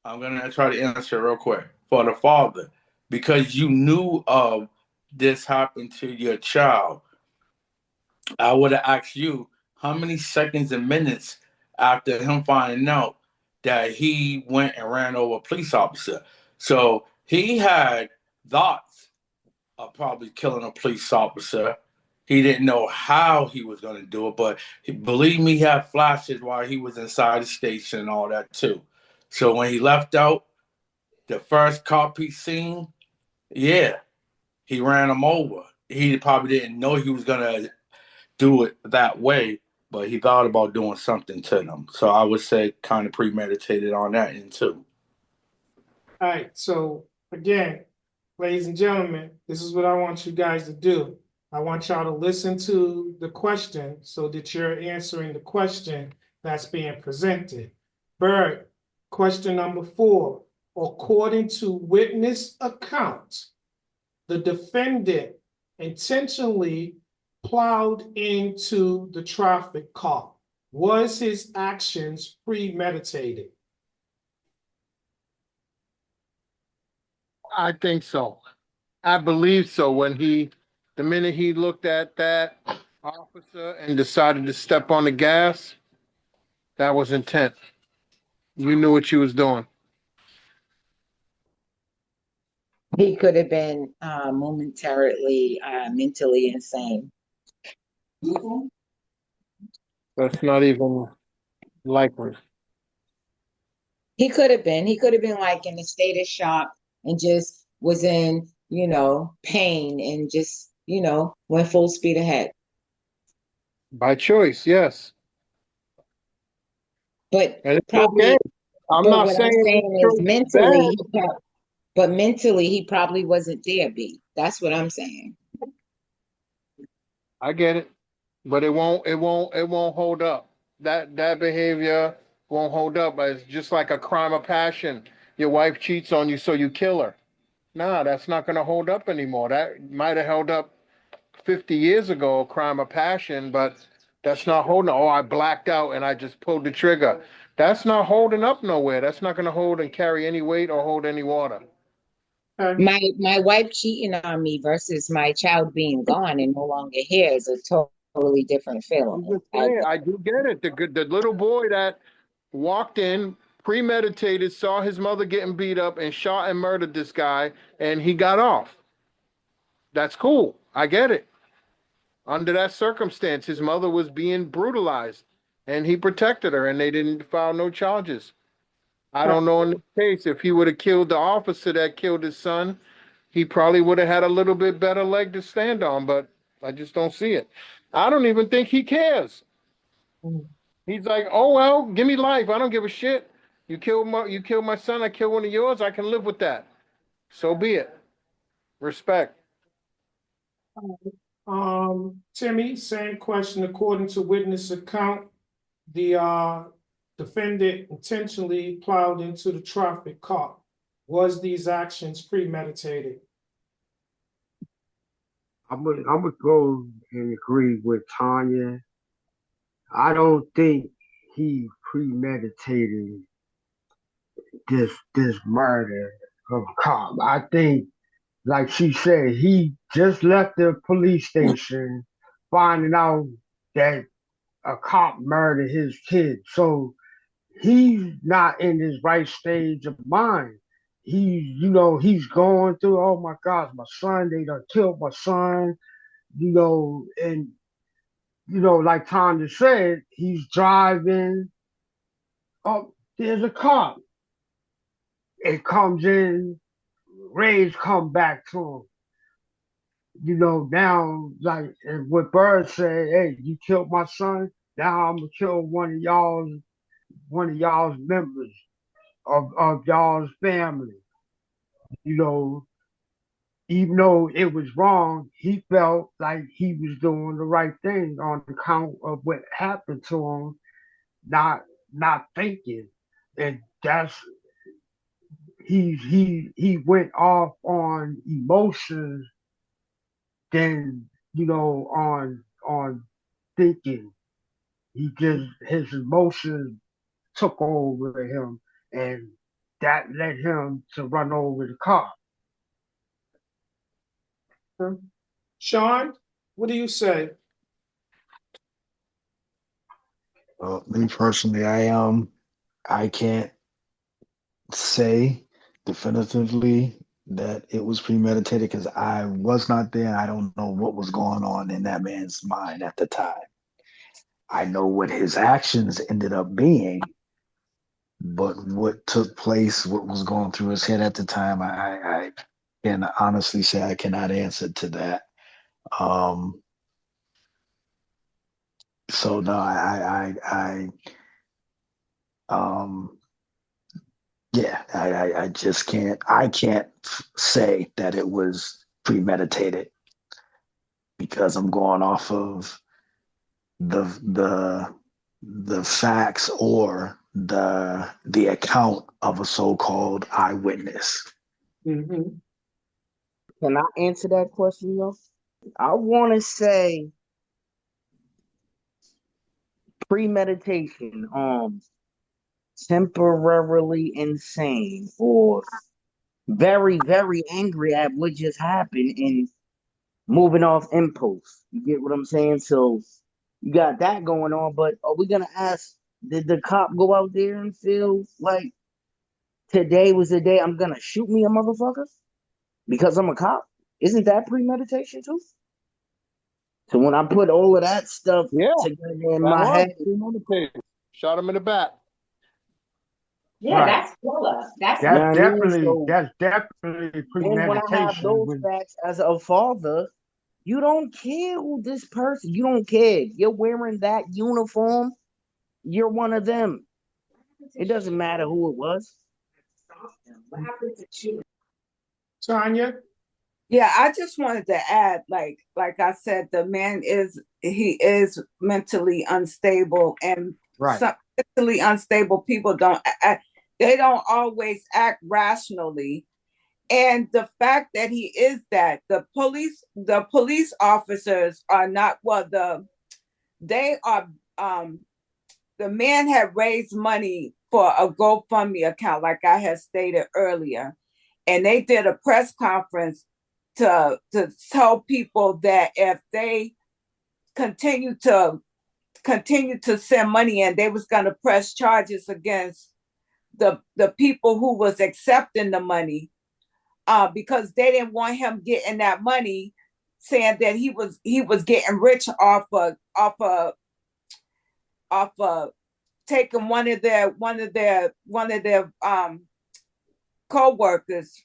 I'm gonna try to answer real quick. For the father, because you knew of this happened to your child, I would have asked you how many seconds and minutes after him finding out that he went and ran over a police officer. So he had thoughts of probably killing a police officer. He didn't know how he was going to do it, but believe me, he had flashes while he was inside the station and all that too. So when he left out, the first cop he seen, yeah, he ran him over. He probably didn't know he was gonna do it that way, but he thought about doing something to them. So I would say kind of premeditated on that end too. all right, so again, ladies and gentlemen, this is what I want you guys to do. I want y'all to listen to the question so that you're answering the question that's being presented. Bird, question number 4. According to witness account, the defendant intentionally plowed into the traffic cop. Was his actions premeditated? I think so. I believe so. The minute he looked at that officer and decided to step on the gas, that was intent. You knew what you was doing. He could have been momentarily mentally insane. That's not even likely. He could have been. He could have been like in a state of shock and just was in, pain and just, went full speed ahead. By choice, yes. But And it's okay. probably, I'm but not what I'm saying his saying is choice is bad. but mentally he probably wasn't there, B. That's what I'm saying. I get it. But it won't hold up. That behavior won't hold up. It's just like a crime of passion. Your wife cheats on you, so you kill her. Nah, that's not gonna hold up anymore. That might have held up 50 years ago, a crime of passion, but that's not holding. Oh, I blacked out and I just pulled the trigger. That's not holding up nowhere. That's not gonna hold and carry any weight or hold any water. Okay. My wife cheating on me versus my child being gone and no longer here is a totally different I'm feeling. just saying, I do get it. The little boy that walked in, premeditated, saw his mother getting beat up, and shot and murdered this guy, and he got off. That's cool. I get it. Under that circumstance, his mother was being brutalized, and he protected her, and they didn't file no charges. I don't know in this case if he would have killed the officer that killed his son, he probably would have had a little bit better leg to stand on, but I just don't see it. I don't even think he cares. He's like, oh well, give me life. I don't give a shit. You killed my son, I killed one of yours, I can live with that. So be it. Respect. Timmy, same question. According to witness account, the defendant intentionally plowed into the traffic cop. Was these actions premeditated? I'm gonna go and agree with Tanya. I don't think he premeditated this murder of a cop. I think, like she said, he just left the police station, finding out that a cop murdered his kid. So he's not in his right stage of mind. He's going through, oh my gosh, my son, they done killed my son, and like Tanya said, he's driving. Oh, there's a cop. It comes in, rage come back to him. Now, like, and what Bird said, hey, you killed my son. Now I'm gonna kill one of y'all's members of y'all's family. You know, even though it was wrong, he felt like he was doing the right thing on account of what happened to him, not not thinking. And that's he went off on emotions than on on thinking. He just his emotions took over him, and that led him to run over the car. Sean, what do you say? Me personally, I can't say definitively that it was premeditated because I was not there. I don't know what was going on in that man's mind at the time. I know what his actions ended up being, but what took place, what was going through his head at the time, I can honestly say I cannot answer to that. Um, so no, um, yeah, I just can't say that it was premeditated because I'm going off of the the the facts or the account of a so-called eyewitness. Mm-hmm. Can I answer that question, yo? I want to say premeditation, temporarily insane or very, very angry at what just happened and moving off impulse. You get what I'm saying? So you got that going on, but are we gonna ask, did the cop go out there and feel like today was the day I'm gonna shoot me a motherfucker because I'm a cop? Isn't that premeditation too? So when I put all of that stuff Yeah, together in that my was head, premeditated. Shot him in the back. Yeah, Right. that's killer. That's you know what That's I killer. mean? definitely So that's definitely then when I have premeditation. those When facts as a father, you don't care who this person, you don't care. You're wearing that uniform, you're one of them. It doesn't matter who it was. Tanya? Yeah, I just wanted to add, like I said, the man he is mentally unstable, and right, some mentally unstable people they don't always act rationally. And the fact that he is that, the police officers are not, well, they are, the man had raised money for a GoFundMe account, like I had stated earlier, and they did a press conference to tell people that if they continue to send money in, they was going to press charges against the people who was accepting the money, because they didn't want him getting that money, saying that he was getting rich off of taking one of their co-workers,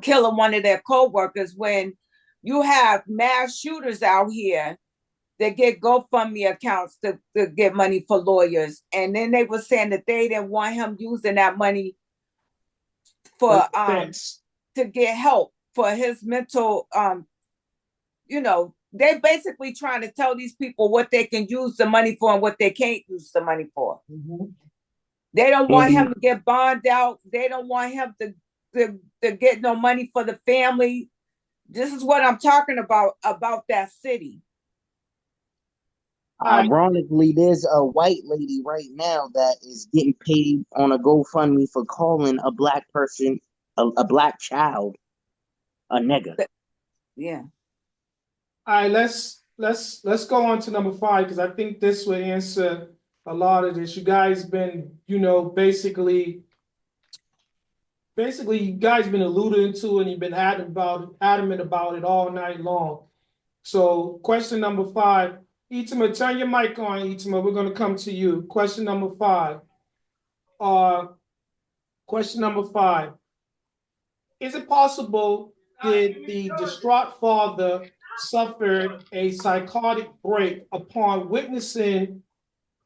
killing one of their co-workers, when you have mass shooters out here that get GoFundMe accounts to get money for lawyers. And then they were saying that they didn't want him using that money for Defense. to get help for his mental, they basically trying to tell these people what they can use the money for and what they can't use the money for. Mm-hmm. They don't want him And to get bonded out. They don't want him to get no money for the family. This is what I'm talking about that city. ironically, there's a white lady right now that is getting paid on a GoFundMe for calling a black person, a black child, a nigger. Yeah. All right, let's go on to number 5, because I think this will answer a lot of this. You guys been, basically you guys been alluding to, and you've been adamant about it all night long. So question number 5, Itima, turn your mic on, Itima. We're gonna come to you. Question number 5. Question number 5. Is it possible did the distraught father suffered a psychotic break upon witnessing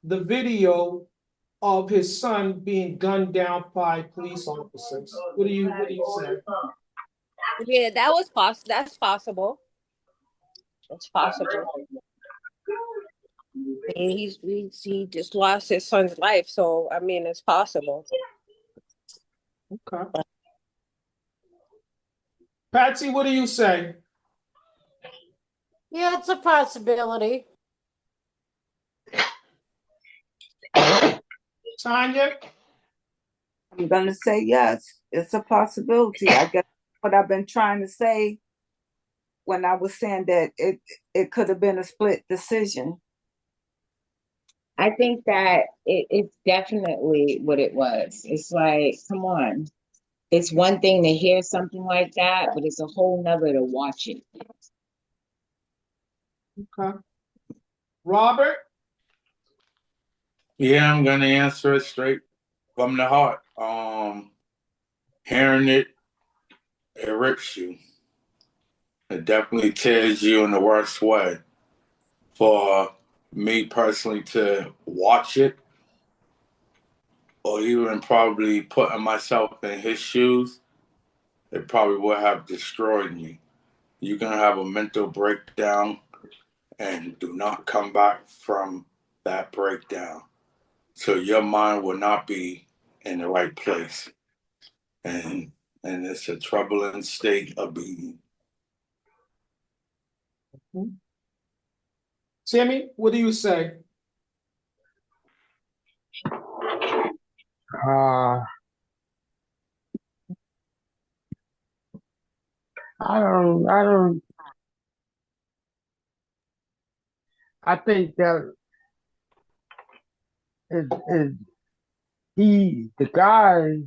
the video of his son being gunned down by police officers? What do you say? Yeah, that's possible. It's possible. I mean, he just lost his son's life, so I mean, it's possible. Okay. Patsy, what do you say? Yeah, it's a possibility. Tanya? I'm gonna say yes. It's a possibility. I guess what I've been trying to say when I was saying that it could have been a split decision. I think that it's definitely what it was. It's like, come on. It's one thing to hear something like that, but it's a whole nother to watch it. Okay. Robert? Yeah, I'm gonna answer it straight from the heart. Hearing it rips you. It definitely tears you in the worst way. For me personally to watch it, or even probably putting myself in his shoes, it probably would have destroyed me. You can have a mental breakdown and do not come back from that breakdown. So your mind will not be in the right place. And it's a troubling state of being. Timmy, what do you say? Uh, I don't, I think that it, the guy,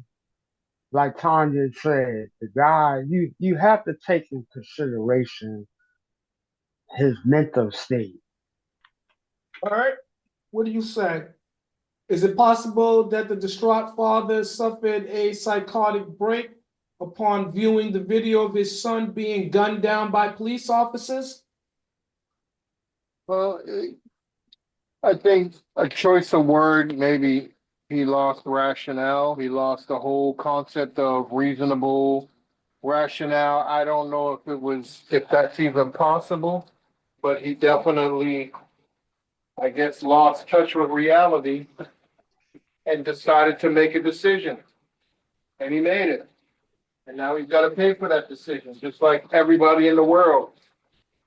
like Tanya said, the guy, you have to take in consideration his mental state. All right. What do you say? Is it possible that the distraught father suffered a psychotic break upon viewing the video of his son being gunned down by police officers? Well, I think a choice of word, maybe he lost rationale. He lost the whole concept of reasonable rationale. I don't know if that's even possible, but he definitely, I guess, lost touch with reality and decided to make a decision. And he made it. And now he's got to pay for that decision, just like everybody in the world.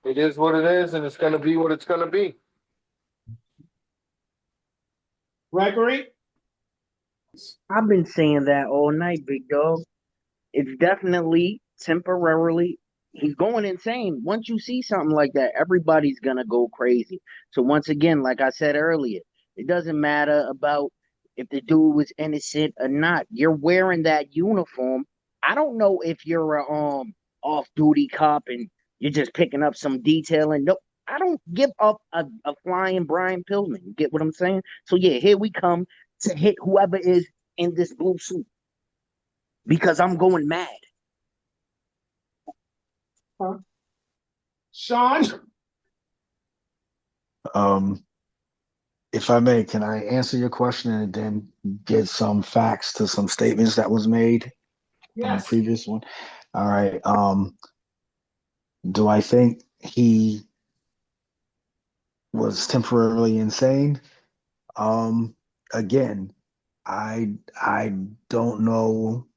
It is what it is, and it's going to be what it's going to be. Gregory? I've been saying that all night, big dog. It's definitely temporarily. He's going insane. Once you see something like that, everybody's gonna go crazy. So once again, like I said earlier, it doesn't matter about if the dude was innocent or not. You're wearing that uniform. I don't know if you're a off-duty cop and you're just picking up some detail and no, I don't give up a flying Brian Pillman. You get what I'm saying? So yeah, here we come to hit whoever is in this blue suit because I'm going mad. Huh? Sean? Um, if I may, can I answer your question and then get some facts to some statements that was made on the Yes. previous one? All right. Do I think he was temporarily insane? Um, Again, I don't know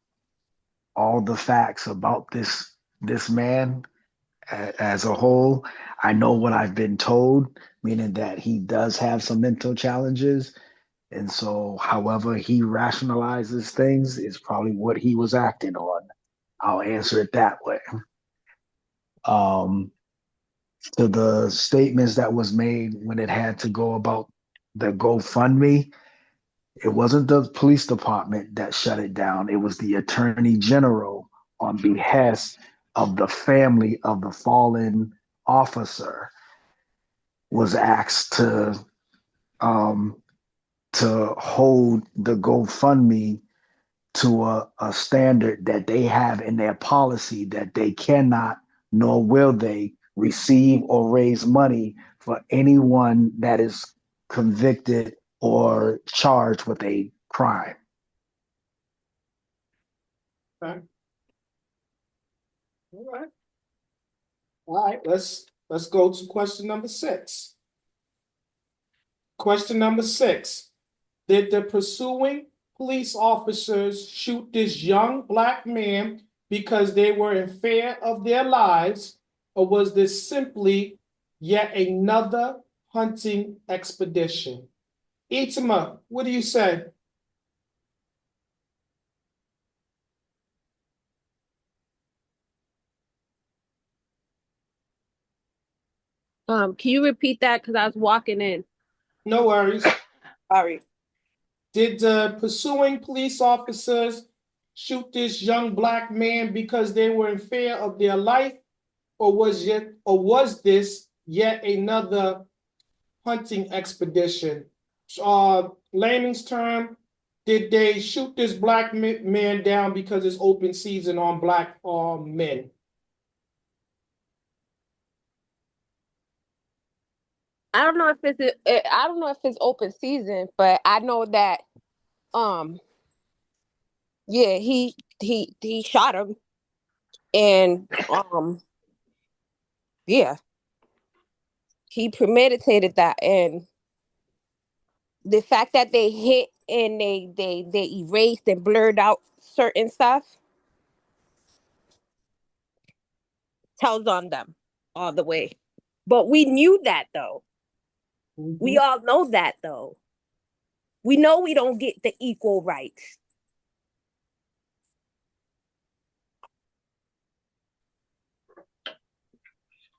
all the facts about this man as a whole. I know what I've been told, meaning that he does have some mental challenges. And so, however he rationalizes things is probably what he was acting on. I'll answer it that way. Um, to the statements that was made when it had to go about the GoFundMe, it wasn't the police department that shut it down. It was the attorney general on behest of the family of the fallen officer was asked um, to hold the GoFundMe to a standard that they have in their policy that they cannot nor will they receive or raise money for anyone that is convicted or charged with a crime. Okay. All right. All right. Let's go to question number 6. Question number 6. Did the pursuing police officers shoot this young black man because they were in fear of their lives, or was this simply yet another hunting expedition. Itima, what do you say? Can you repeat that? Because I was walking in. No worries. Sorry. Did the pursuing police officers shoot this young black man because they were in fear of their life, or was this yet another hunting expedition? Layman's term, did they shoot this black man down because it's open season on black men? I don't know if I don't know if it's open season, but I know that um yeah, he shot him, and yeah, he premeditated that. And the fact that they hit and they erased and blurred out certain stuff tells on them all the way. But we knew that though. We all know that though. We know we don't get the equal rights.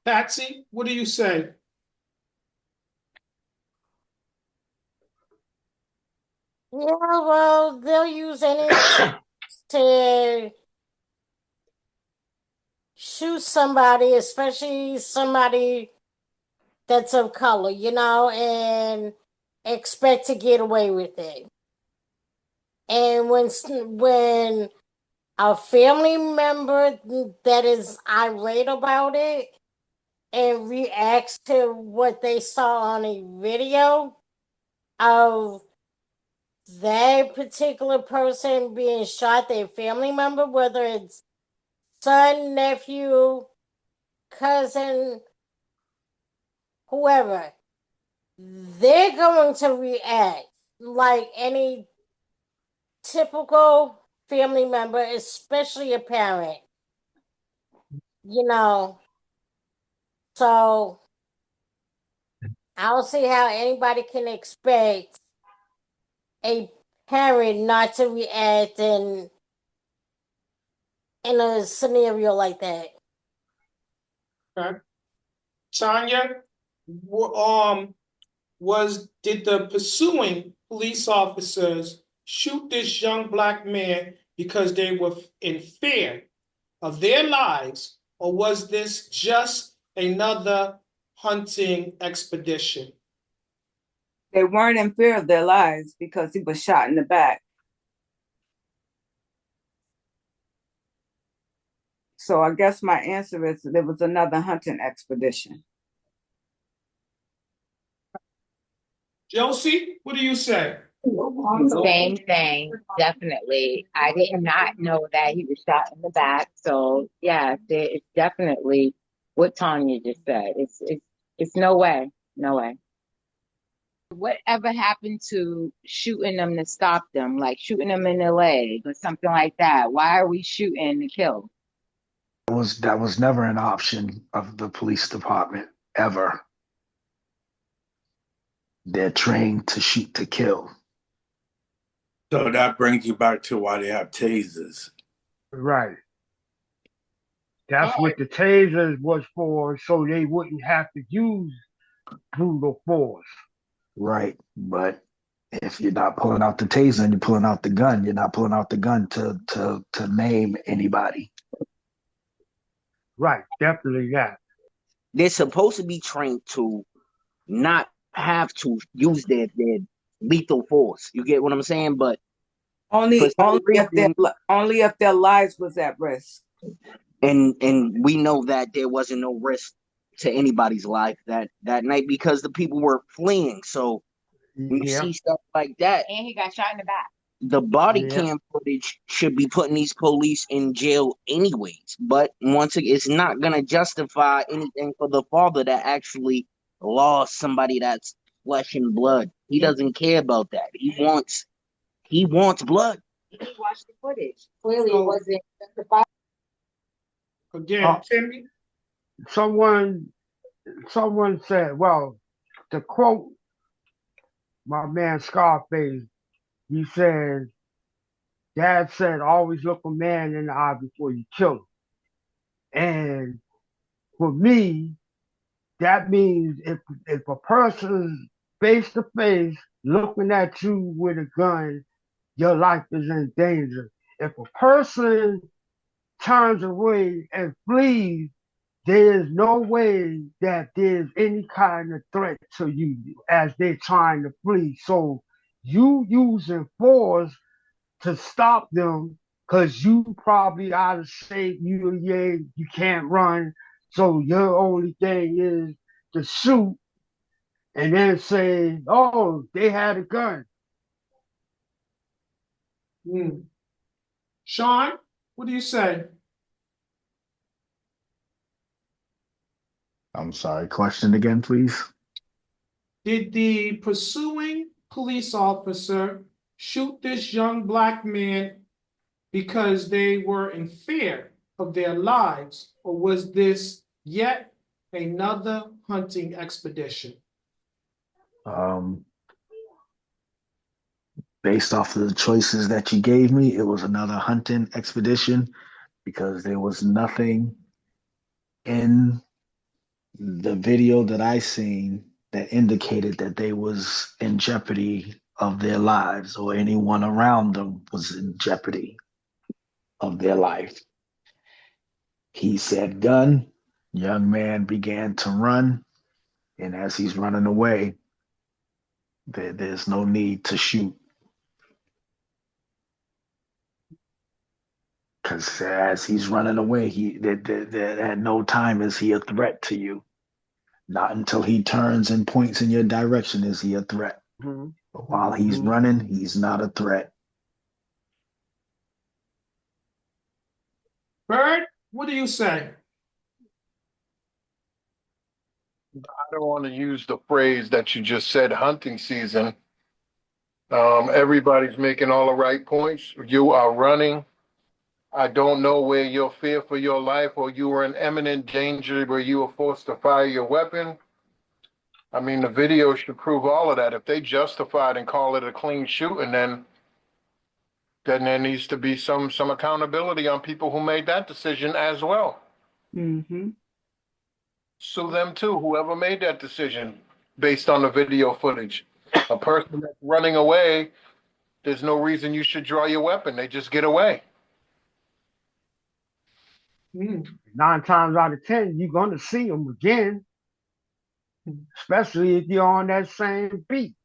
Patsy, what do you say? Yeah, well, they'll use any to shoot somebody, especially somebody that's of color, and expect to get away with it. And when a family member that is irate about it and reacts to what they saw on a video of that particular person being shot, their family member, whether it's son, nephew, cousin, whoever, they're going to react like any typical family member, especially a parent, you know. So I don't see how anybody can expect a parent not to react in a scenario like that. Okay. Tanya, did the pursuing police officers shoot this young black man because they were in fear of their lives, or was this just another hunting expedition? They weren't in fear of their lives because he was shot in the back. So I guess my answer is there was another hunting expedition. Josie, what do you say? Same thing, definitely. I did not know that he was shot in the back. So yeah, it's definitely what Tanya just said. It's no way, no way. Whatever happened to shooting them to stop them, like shooting them in the leg or something like that? Why are we shooting to kill? That was never an option of the police department ever. They're trained to shoot to kill. So that brings you back to why they have tasers. Right. That's what the tasers was for, so they wouldn't have to use brutal force. Right. But if you're not pulling out the taser and you're pulling out the gun, you're not pulling out the gun to maim anybody. Right. Definitely that. They're supposed to be trained to not have to use their lethal force. You get what I'm saying? But for some reason, only if their lives was at risk. and we know that there wasn't no risk to anybody's life that night because the people were fleeing. So when you see stuff like that, And he got shot in the back. the body cam footage should be putting these police in jail anyways. But once again, it's not gonna justify anything for the father that actually lost somebody that's flesh and blood. He doesn't care about that. He wants blood. He watched the footage. Clearly, it wasn't justified. Again, Timmy. Someone someone said, well, to quote my man Scarface, he said, Dad said, always look a man in the eye before you kill him. And for me, that means if a person's face to face looking at you with a gun, your life is in danger. If a person turns away and flees, there is no way that there's any kind of threat to you as they're trying to flee. So you using force to stop them because you probably out of shape, you can't run. So your only thing is to shoot and then say, oh, they had a gun. Hmm. Sean, what do you say? I'm sorry, question again, please. Did the pursuing police officer shoot this young black man because they were in fear of their lives, or was this yet another hunting expedition? Um, Based off of the choices that you gave me, it was another hunting expedition because there was nothing in the video that I seen that indicated that they was in jeopardy of their lives or anyone around them was in jeopardy of their life. He said gun, young man began to run, and as he's running away, there's no need to shoot because as he's running away, at no time is he a threat to you. Not until he turns and points in your direction is he a threat. Mm-hmm. But while he's Mm-hmm. running, he's not a threat. Bird, what do you say? I don't want to use the phrase that you just said, hunting season. Everybody's making all the right points. You are running. I don't know where your fear for your life or you were in imminent danger where you were forced to fire your weapon. I mean, the video should prove all of that. If they justified and call it a clean shooting, then there needs to be some accountability on people who made that decision as well. Mm-hmm. Sue them too, whoever made that decision based on the video footage. A person that's running away, there's no reason you should draw your weapon. They just get away. Hmm. 9 times out of 10, you're going to see them again, especially if you're on that same beat.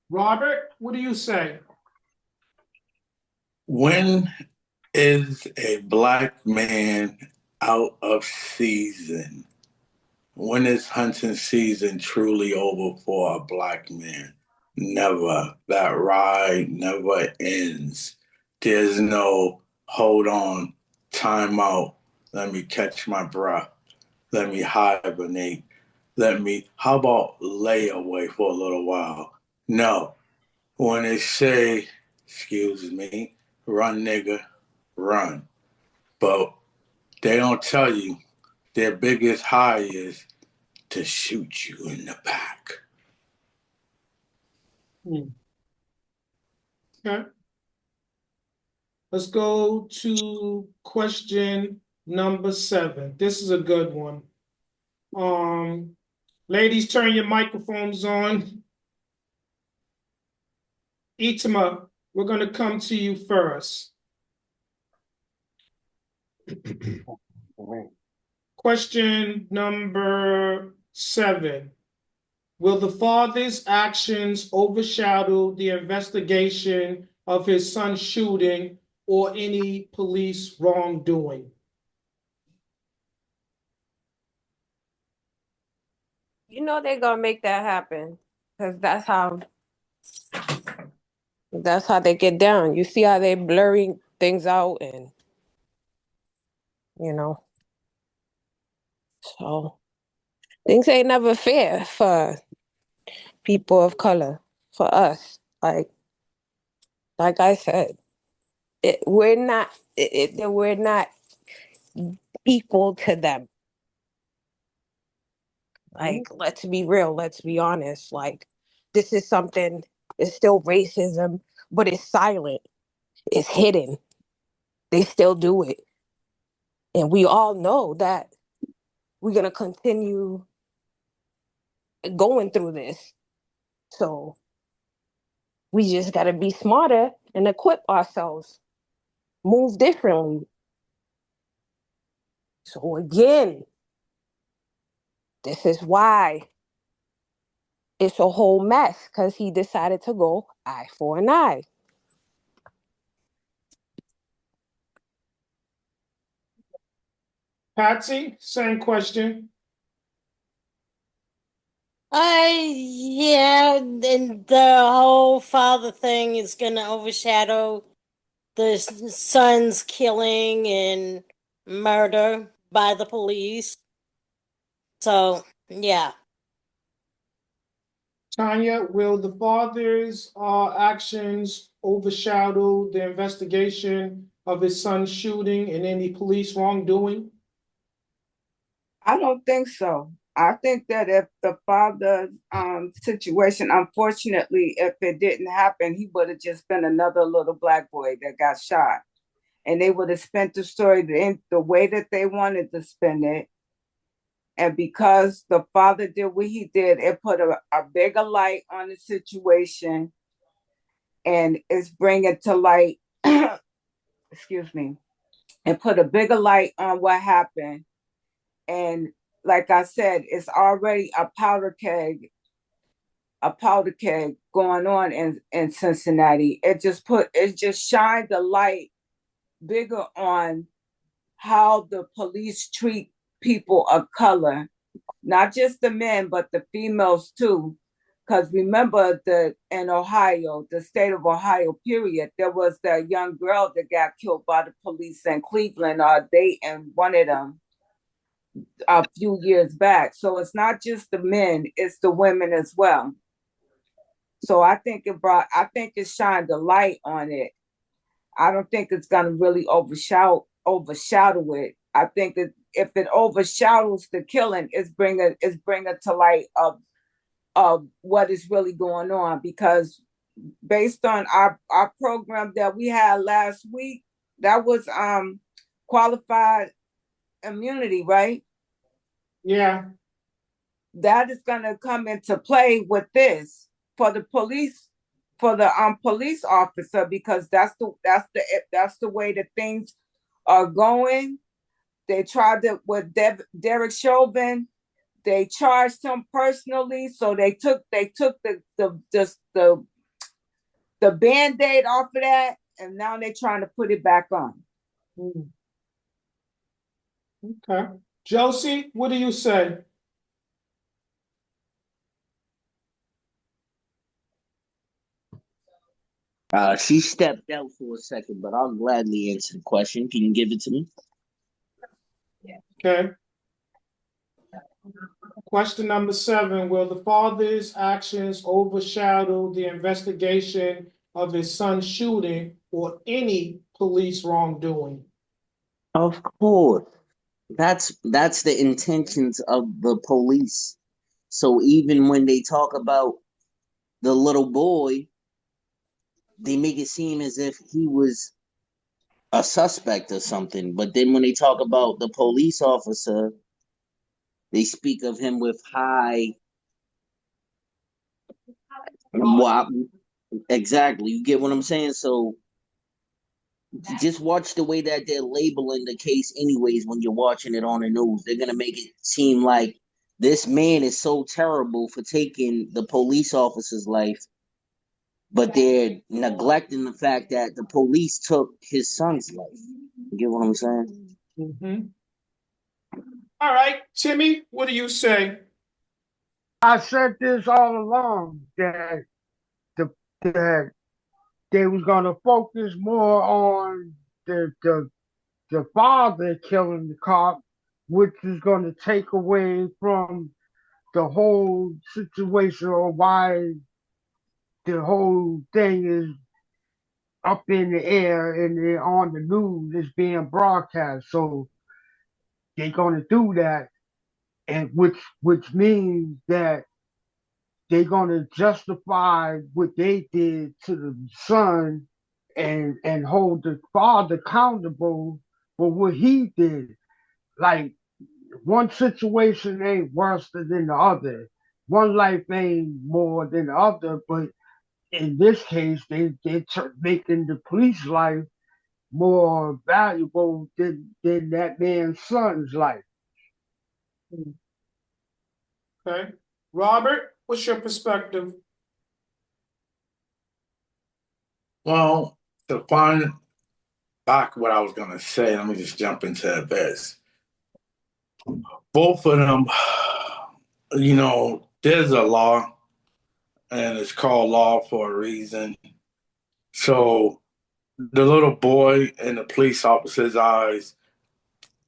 Robert, what do you say? When is a black man out of season? When is hunting season truly over for a black man? Never. That ride never ends. There's no hold on, time out, let me catch my breath, let me hibernate, how about lay away for a little while? No. When they say, excuse me, run nigga, run. But they don't tell you their biggest high is to shoot you in the back. Hmm. Okay. Let's go to question number 7. This is a good one. Ladies, turn your microphones on. Itima, we're going to come to you first. Question number 7. Will the father's actions overshadow the investigation of his son's shooting or any police wrongdoing? You know they're gonna make that happen because that's how they get down. You see how they blurring things out, and you know, so things ain't never fair for people of color, for us. Like I said, we're not equal to them. Like, let's be real, let's be honest. Like, this is something, it's still racism, but it's silent, it's hidden. They still do it. And we all know that we're going to continue going through this. So we just got to be smarter and equip ourselves, move differently. So again, this is why it's a whole mess, because he decided to go eye for an eye. Patsy, same question. Yeah, and the whole father thing is gonna overshadow the son's killing and murder by the police. So, yeah. Tanya, will the father's actions overshadow the investigation of his son's shooting and any police wrongdoing? I don't think so. I think that if the father's situation, unfortunately, if it didn't happen, he would have just been another little black boy that got shot. And they would have spent the story the way that they wanted to spin it. And because the father did what he did, it put a bigger light on the situation, and it's bringing to light, excuse me, and put a bigger light on what happened. And like I said, it's already a powder keg going on in Cincinnati. It just shined the light bigger on how the police treat people of color, not just the men, but the females too. Because remember, in Ohio, the state of Ohio, period, there was that young girl that got killed by the police in Cleveland, they and one of them a few years back. So it's not just the men, it's the women as well. So I think it shined a light on it. I don't think it's gonna really overshadow it. I think that if it overshadows the killing, it's bringing to light of what is really going on. Because based on our program that we had last week, that was qualified immunity, right? Yeah. That is going to come into play with this for the police, for the police officer, because that's the way that things are going. They tried it with Derek Chauvin. They charged him personally, so they took the band-aid off of that, and now they're trying to put it back on. Okay. Josie, what do you say? She stepped out for a second, but I'll gladly answer the question. Can you give it to me? Okay. Question number 7, will the father's actions overshadow the investigation of his son's shooting or any police wrongdoing? Of course. That's the intentions of the police. So even when they talk about the little boy, they make it seem as if he was a suspect or something. But then when they talk about the police officer, they speak of him with high. Well, exactly. You get what I'm saying? So just watch the way that they're labeling the case, anyways, when you're watching it on the news. They're going to make it seem like this man is so terrible for taking the police officer's life, but they're neglecting the fact that the police took his son's life. You get what I'm saying? Mm-hmm. All right, Timmy, what do you say? I said this all along that the that they was gonna focus more on the father killing the cop, which is gonna take away from the whole situation or why the whole thing is up in the air and they're on the news, it's being broadcast. So they're gonna do that and which means that they're gonna justify what they did to the son and hold the father accountable for what he did. Like one situation ain't worse than the other. One life ain't more than the other, but in this case, they're making the police life more valuable than that man's son's life. Okay. Robert, what's your perspective? Well, to find back what I was gonna say, let me just jump into this. Both of them, there's a law, and it's called law for a reason. So the little boy in the police officer's eyes,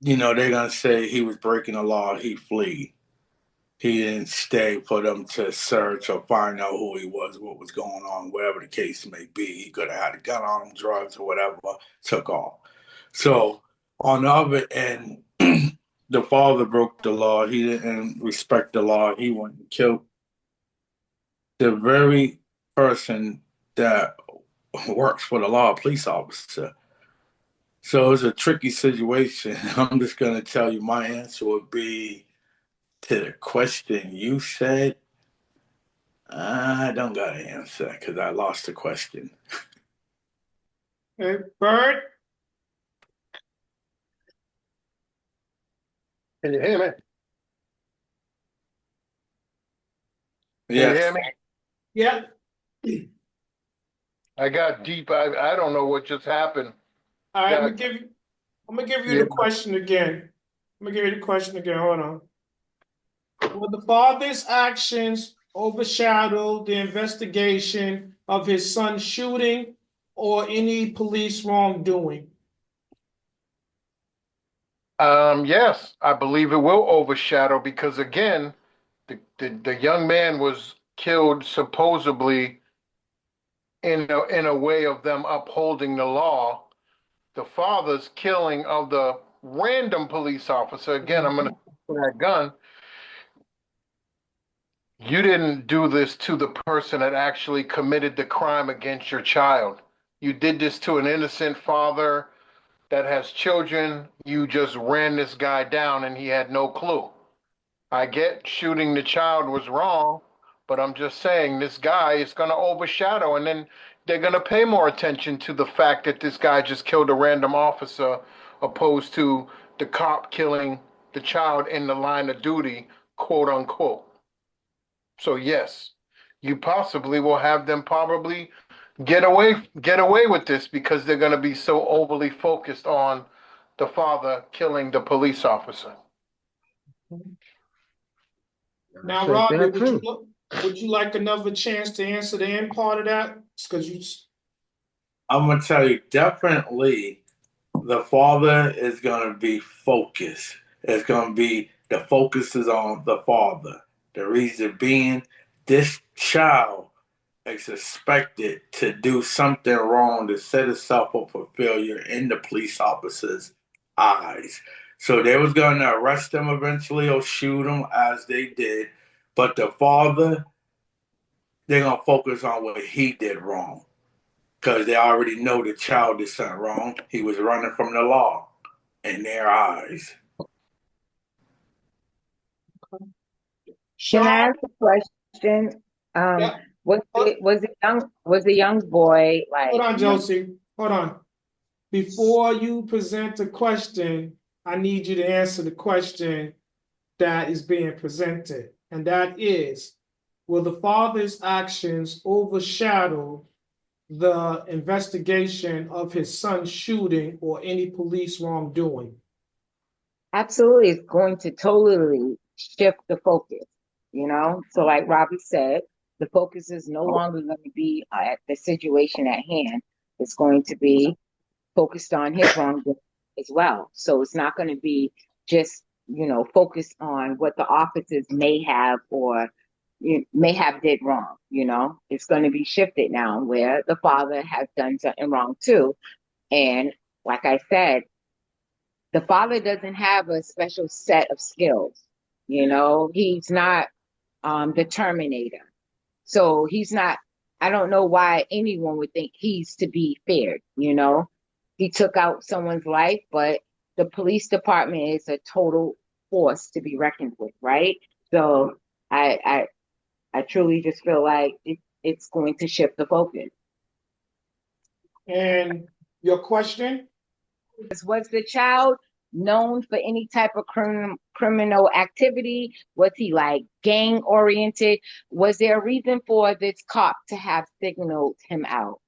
they're gonna say he was breaking the law, he flee. He didn't stay for them to search or find out who he was, what was going on, whatever the case may be. He could have had a gun on him, drugs or whatever, took off. So on the other end, the father broke the law. He didn't respect the law. He went and killed the very person that works for the law, a police officer. So it's a tricky situation. I'm just going to tell you my answer would be to the question you said. I don't got an answer because I lost the question. Okay. Bird? Can you hear me? Can you Yes. hear me? Yeah. I got deep. I don't know what just happened. All right, Got I'm gonna give you yeah. the question again. I'm gonna give you the question again. Hold on. Will the father's actions overshadow the investigation of his son's shooting or any police wrongdoing? Yes, I believe it will overshadow because again, the young man was killed supposedly in a way of them upholding the law. The father's killing of the random police officer. Again, I'm going to for that gun. You didn't do this to the person that actually committed the crime against your child. You did this to an innocent father that has children. You just ran this guy down and he had no clue. I get shooting the child was wrong, but I'm just saying this guy is going to overshadow, and then they're going to pay more attention to the fact that this guy just killed a random officer opposed to the cop killing the child in the line of duty, quote unquote. So yes, you possibly will have them probably get away with this because they're going to be so overly focused on the father killing the police officer. I Now, said Robbie, that too. would you like another chance to answer the end part of that? Because you I'm going to tell you, definitely the father is going to be focused. It's going to be the focus is on the father. The reason being, this child is expected to do something wrong to set itself up for failure in the police officer's eyes. So they was going to arrest him eventually or shoot him as they did. But the father, they're going to focus on what he did wrong because they already know the child did something wrong. He was running from the law in their eyes. Can I Sean, ask a question? Um, yeah. was Hold, the young boy hold like, on, Josie. Hold on. Before you present a question, I need you to answer the question that is being presented, and that is, will the father's actions overshadow the investigation of his son's shooting or any police wrongdoing? absolutely, it's going to totally shift the focus, you know? So, like Robbie said, the focus is no longer going to be at the situation at hand. It's going to be focused on his wrongdoing as well. So it's not going to be just, focused on what the officers may have or may have did wrong, It's going to be shifted now where the father has done something wrong too. And like I said, the father doesn't have a special set of skills. You know, he's not the Terminator. So he's not, I don't know why anyone would think he's to be feared, you know? He took out someone's life, but the police department is a total force to be reckoned with, right? So I I, I truly just feel like it's going to shift the focus. And your question? Was the child known for any type of criminal activity? Was he like gang oriented? Was there a reason for this cop to have signaled him out?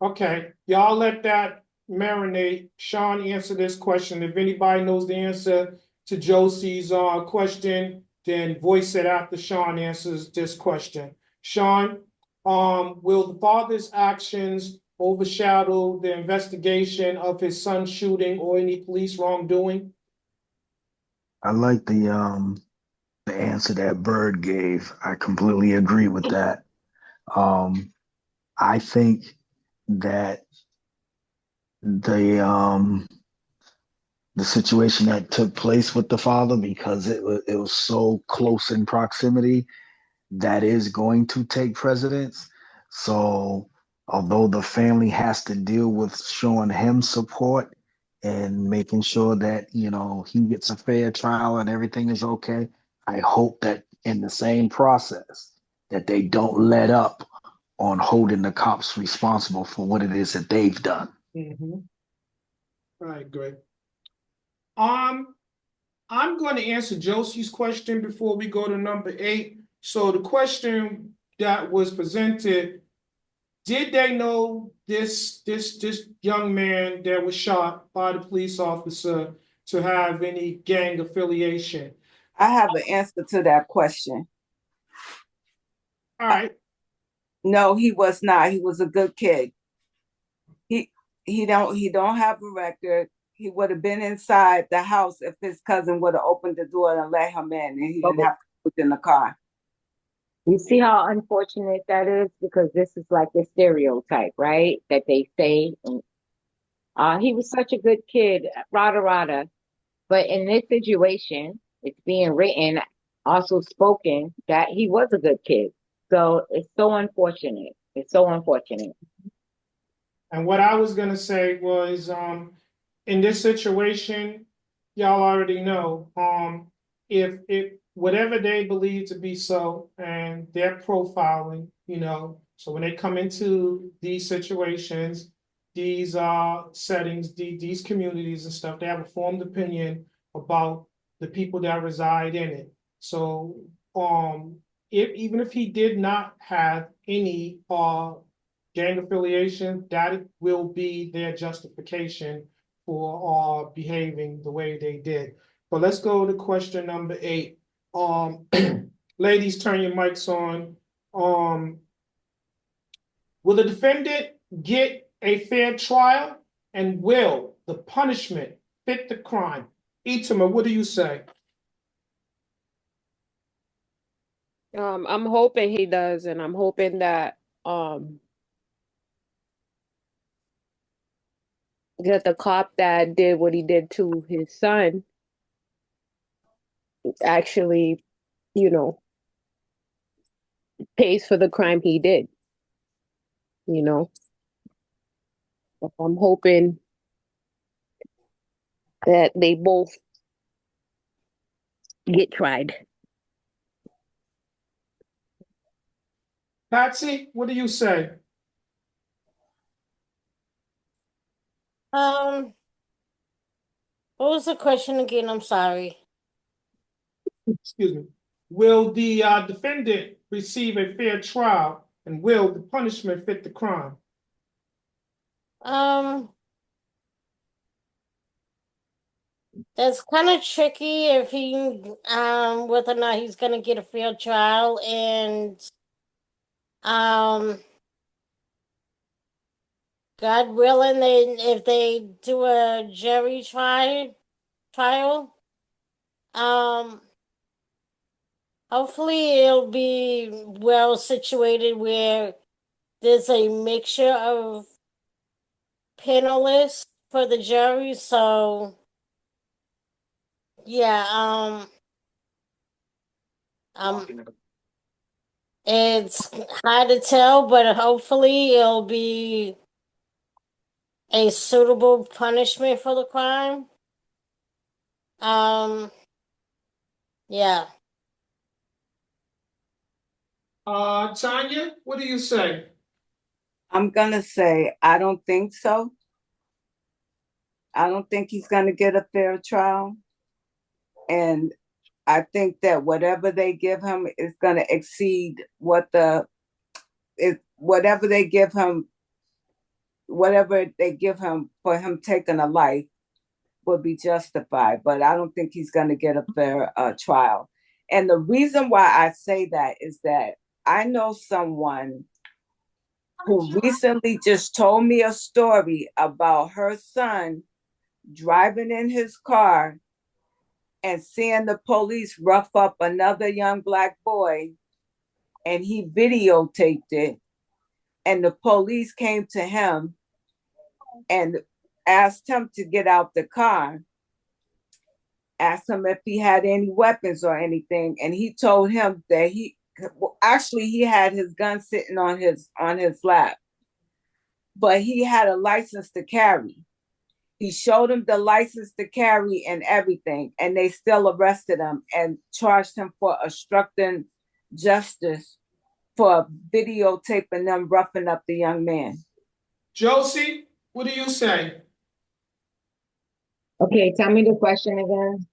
Okay, y'all let that marinate. Sean, answer this question. If anybody knows the answer to Josie's question, then voice it after Sean answers this question. Sean, will the father's actions overshadow the investigation of his son's shooting or any police wrongdoing? I like the answer that Bird gave. I completely agree with that. Um, I think that the um the situation that took place with the father, because it was so close in proximity, that is going to take precedence. So although the family has to deal with showing him support and making sure that he gets a fair trial and everything is okay, I hope that in the same process that they don't let up on holding the cops responsible for what it is that they've done. Mm-hmm. All right, great. Um, I'm going to answer Josie's question before we go to number 8. So the question that was presented, did they know this young man that was shot by the police officer to have any gang affiliation? I have an answer to that question. All right. No, he was not. He was a good kid. He he don't have a record. He would have been inside the house if his cousin would have opened the door and let him in, and he didn't have to put in the car. You see how unfortunate that is, because this is like the stereotype, right? That they say. He was such a good kid, rada rada. But in this situation, it's being written, also spoken, that he was a good kid. So it's so unfortunate. It's so unfortunate. And what I was going to say was, in this situation, y'all already know, if whatever they believe to be so, and they're profiling, so when they come into these situations, these settings, these communities and stuff, they have a formed opinion about the people that reside in it. So, if even if he did not have any gang affiliation, that will be their justification for behaving the way they did. But let's go to question number 8. Ladies, turn your mics on. Will the defendant get a fair trial, and will the punishment fit the crime? Itama, what do you say? I'm hoping he does, and I'm hoping that that the cop that did what he did to his son actually, you know, pays for the crime he did. You know, I'm hoping that they both get tried. Patsy, what do you say? What was the question again? I'm sorry. Excuse me. Will the defendant receive a fair trial, and will the punishment fit the crime? Um, that's kind of tricky if he whether or not he's gonna get a fair trial, and um God willing, if they do a jury trial, um hopefully it'll be well situated where there's a mixture of panelists for the jury. So yeah, It's hard to tell, but hopefully it'll be a suitable punishment for the crime. Yeah. Tanya, what do you say? I'm gonna say I don't think so. I don't think he's gonna get a fair trial. And I think that whatever they give him is gonna exceed whatever they give him, whatever they give him for him taking a life would be justified. But I don't think he's gonna get a fair trial. And the reason why I say that is that I know someone who recently just told me a story about her son driving in his car and seeing the police rough up another young black boy, and he videotaped it. And the police came to him and asked him to get out the car, asked him if he had any weapons or anything, and he told him that he had his gun sitting on his lap, but he had a license to carry. He showed him the license to carry and everything, and they still arrested him and charged him for obstructing justice for videotaping them roughing up the young man. Josie, what do you say? Okay, tell me the question again.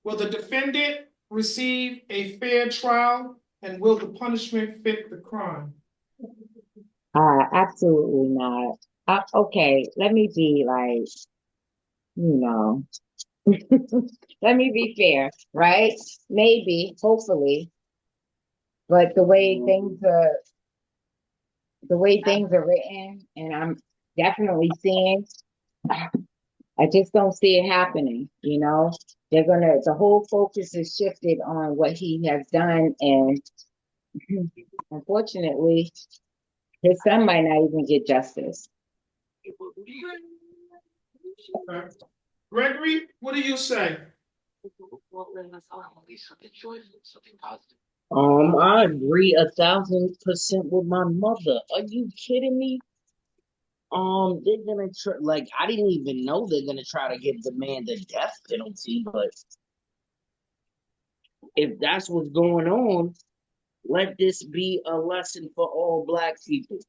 Will the defendant receive a fair trial, and will the punishment fit the crime? Absolutely not. Okay, let me be like, you know, let me be fair, right? Maybe, hopefully, but the way things are written, and I'm definitely seeing, I just don't see it happening, you know? The whole focus is shifted on what he has done, and unfortunately, his son might not even get justice. Gregory, what do you say? I agree 1,000% with my mother. Are you kidding me? They're gonna try, like, I didn't even know they're gonna try to give the man the death penalty, but if that's what's going on, let this be a lesson for all black people.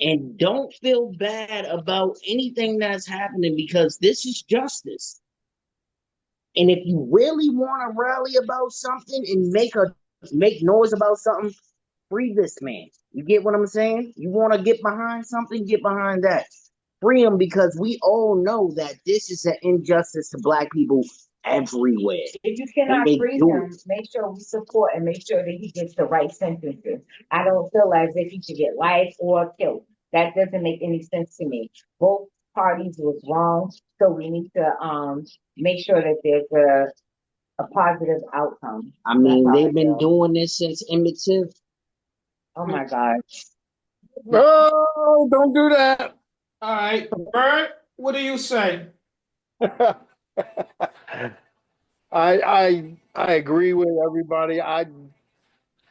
And don't feel bad about anything that's happening because this is justice. And if you really want to rally about something and make noise about something, free this man. You get what I'm saying? You want to get behind something, get behind that. Free him because we all know that this is an injustice to black people everywhere. If you cannot free him, make sure we support and make sure that he gets the right sentences. I don't feel as if he should get life or killed. That doesn't make any sense to me. Both parties was wrong, so we need to make sure that there's a positive outcome. I mean, they've been doing this since Emmett Till. Oh my God. No, don't do that. All right, Bert, what do you say? I agree with everybody. I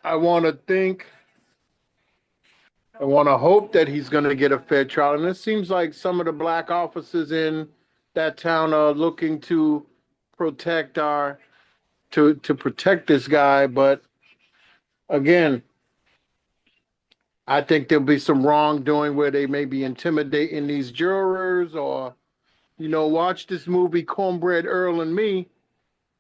want to think. I want to hope that he's going to get a fair trial. And it seems like some of the black officers in that town are looking to protect to protect this guy. But again, I think there'll be some wrongdoing where they may be intimidating these jurors or, watch this movie Cornbread Earl and Me.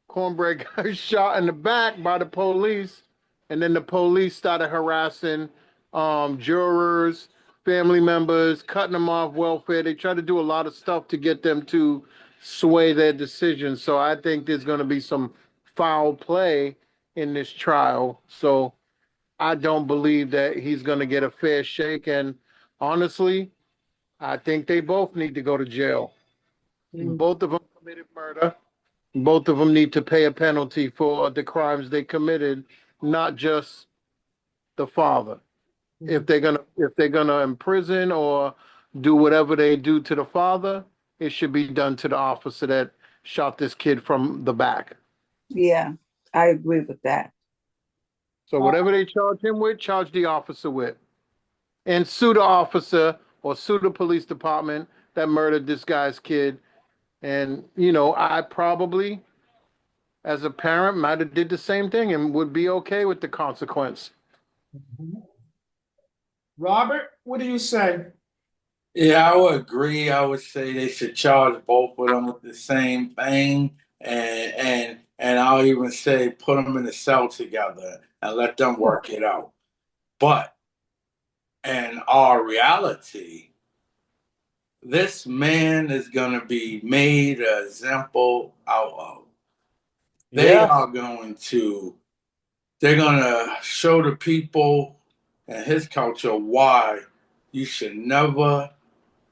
Cornbread got shot in the back by the police, and then the police started harassing jurors, family members, cutting them off welfare. They try to do a lot of stuff to get them to sway their decisions. So I think there's going to be some foul play in this trial. So I don't believe that he's going to get a fair shake. And honestly, I think they both need to go to jail. Both of them committed murder. Both of them need to pay a penalty for the crimes they committed, not just the father. If they're gonna imprison or do whatever they do to the father, it should be done to the officer that shot this kid from the back. Yeah, I agree with that. So whatever they charge him with, charge the officer with. And sue the officer or sue the police department that murdered this guy's kid. And, I probably, as a parent, might have did the same thing and would be okay with the consequence. Robert, what do you say? Yeah, I would agree. I would say they should charge both of them with the same thing, and I'll even say put them in a cell together and let them work it out. But in our reality, this man is going to be made an example out of. They Yeah. are going to, they're going to show the people and his culture why you should never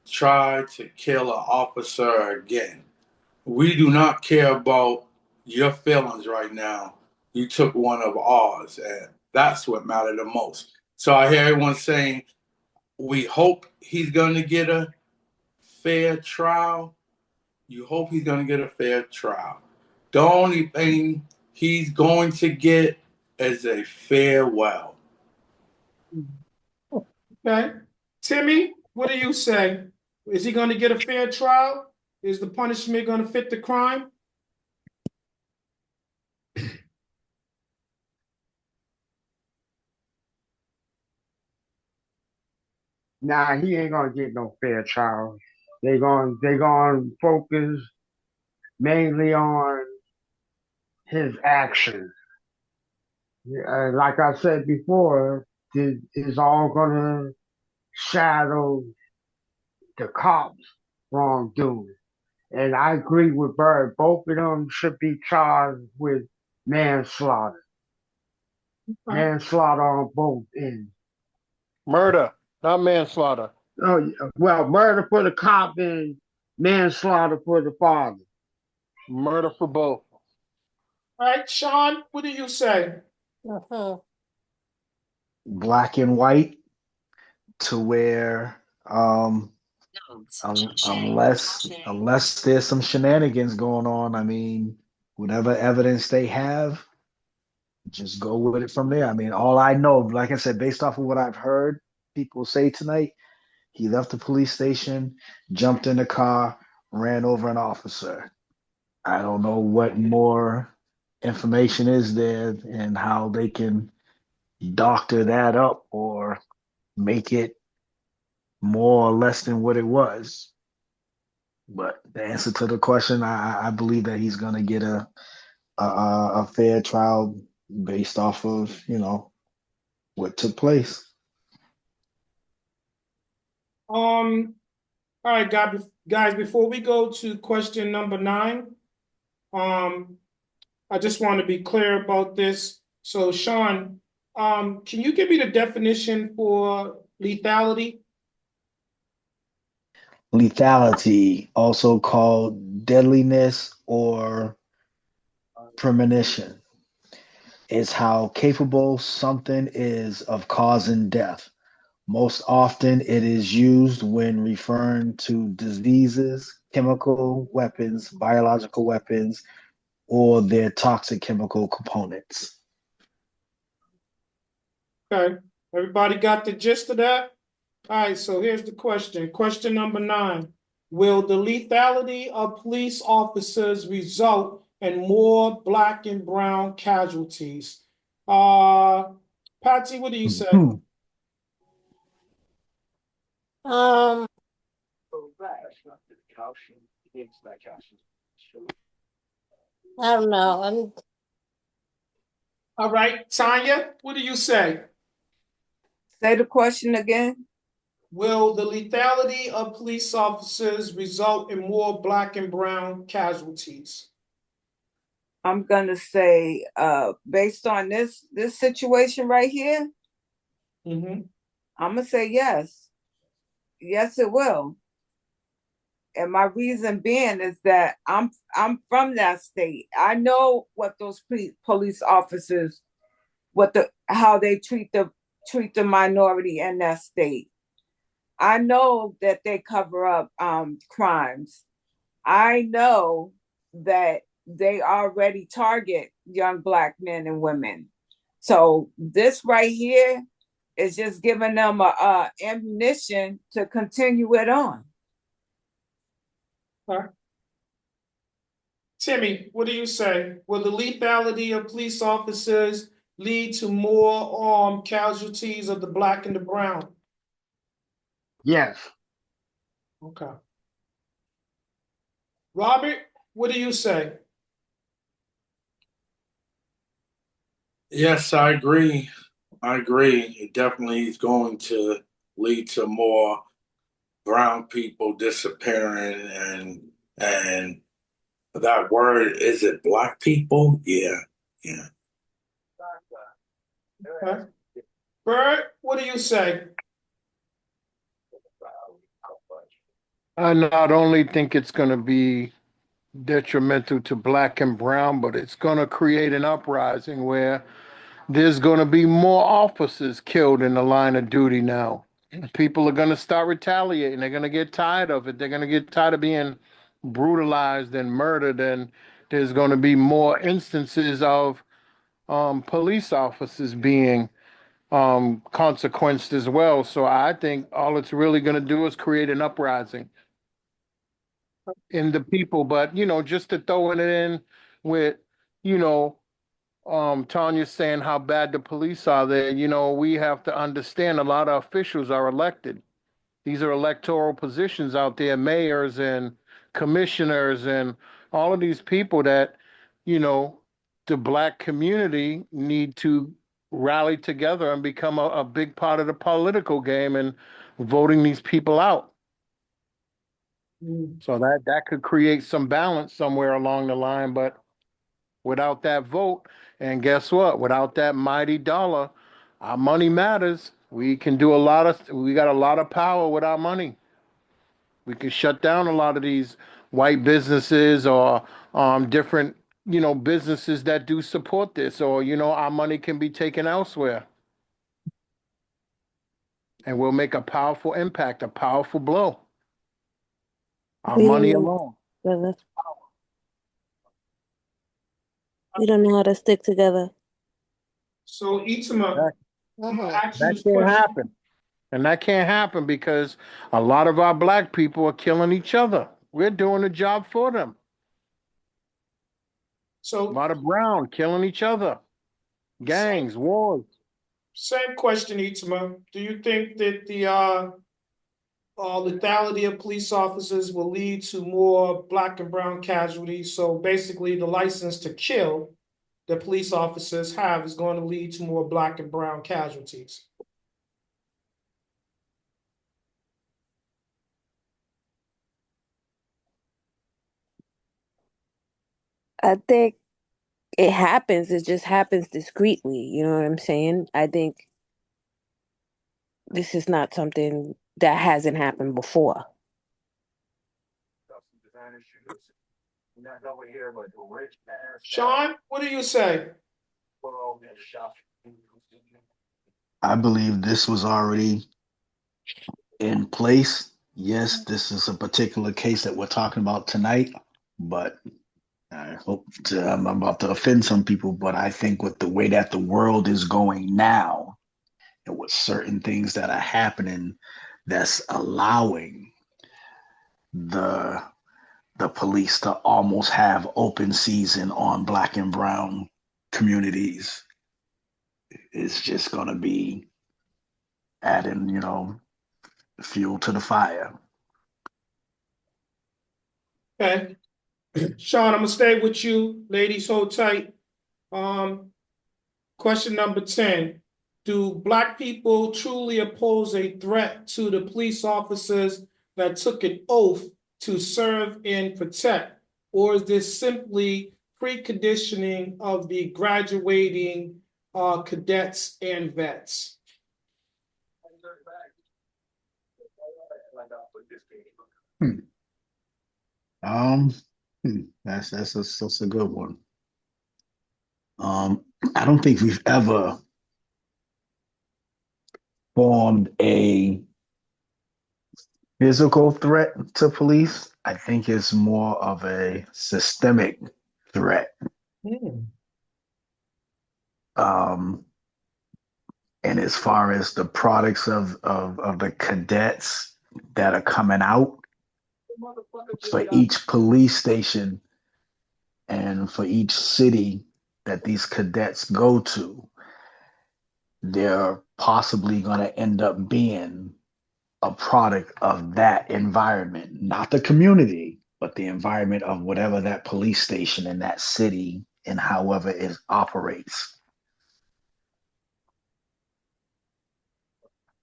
try to kill an officer again. We do not care about your feelings right now. You took one of ours, and that's what mattered the most. So I hear everyone saying, we hope he's going to get a fair trial. You hope he's going to get a fair trial. The only thing he's going to get is a farewell. Okay. Timmy, what do you say? Is he going to get a fair trial? Is the punishment going to fit the crime? Nah, he ain't gonna get no fair trial. They gonna focus mainly on his actions. Like I said before, is all gonna shadow the cops' wrongdoing. And I agree with Bird. Both of them should be charged with manslaughter. Manslaughter on both ends. Murder, not manslaughter. Oh, well, murder for the cop and manslaughter for the father. Murder for both. All right, Sean, what do you say? Mhm. Black and white to where unless there's some shenanigans going on, I mean, whatever evidence they have, just go with it from there. I mean, all I know, like I said, based off of what I've heard people say tonight, he left the police station, jumped in the car, ran over an officer. I don't know what more information is there and how they can doctor that up or make it more or less than what it was. But the answer to the question, I believe that he's going to get a fair trial based off of what took place. All right, guys, before we go to question number 9, I just want to be clear about this. So, Sean, can you give me the definition for lethality? Lethality, also called deadliness or premonition, is how capable something is of causing death. Most often, it is used when referring to diseases, chemical weapons, biological weapons, or their toxic chemical components. Okay, everybody got the gist of that? All right, so here's the question. Question number 9. Will the lethality of police officers result in more black and brown casualties? Patsy, what do you say? Um, I don't know. All right, Tanya, what do you say? Say the question again. Will the lethality of police officers result in more black and brown casualties? I'm gonna say, based on this situation right here, Mm-hmm. I'm gonna say yes. Yes, it will. And my reason being is that I'm from that state. I know what those police officers, what the how they treat the minority in that state. I know that they cover up crimes. I know that they already target young Black men and women. So this right here is just giving them a ammunition to continue it on. Huh? Timmy, what do you say? Will the lethality of police officers lead to more casualties of the Black and the brown? Yes. Okay. Robert, what do you say? Yes, I agree. I agree. It definitely is going to lead to more brown people disappearing and that word, is it black people? Yeah. Yeah. Okay. Bird, what do you say? I not only think it's going to be detrimental to Black and brown, but it's going to create an uprising where there's going to be more officers killed in the line of duty now. People are going to start retaliating. They're going to get tired of it. They're going to get tired of being brutalized and murdered. And there's going to be more instances of police officers being consequenced as well. So I think all it's really going to do is create an uprising in the people. But, just to throw it in with, you know, Tanya saying how bad the police are there, we have to understand a lot of officials are elected. These are electoral positions out there, mayors and commissioners and all of these people that, you know, the Black community need to rally together and become a big part of the political game and voting these people out. So that could create some balance somewhere along the line, but without that vote, and guess what? Without that mighty dollar, our money matters. We can do we got a lot of power with our money. We can shut down a lot of these white businesses or different, businesses that do support this, or, our money can be taken elsewhere. And we'll make a powerful impact, a powerful blow. Our We money don't alone. know, we don't know how to stick together. So, Itima, That, I'm gonna ask you that this can't question. happen. And that can't happen because a lot of our Black people are killing each other. We're doing the job for them. A So, lot of brown killing each other. same, Gangs, wars. same question, Itima. Do you think that the lethality of police officers will lead to more Black and brown casualties? So, basically, the license to kill that police officers have is going to lead to more Black and brown casualties. I think it happens. It just happens discreetly. You know what I'm saying? I think this is not something that hasn't happened before. Sean, what do you say? I believe this was already in place. Yes, this is a particular case that we're talking about tonight, but I'm about to offend some people, but I think with the way that the world is going now and with certain things that are happening, that's allowing the the police to almost have open season on Black and brown communities is just going to be adding, fuel to the fire. Okay. Sean, I'm gonna stay with you. Ladies, hold tight. Um, Question number 10. Do Black people truly oppose a threat to the police officers that took an oath to serve and protect? Or is this simply preconditioning of the graduating cadets and vets? Hmm. Um, that's a good one. I don't think we've ever formed a physical threat to police. I think it's more of a systemic threat. Hmm. Um, and as far as the products of the cadets that are coming out for each police station and for each city that these cadets go to, they're possibly going to end up being a product of that environment, not the community, but the environment of whatever that police station in that city and however it operates.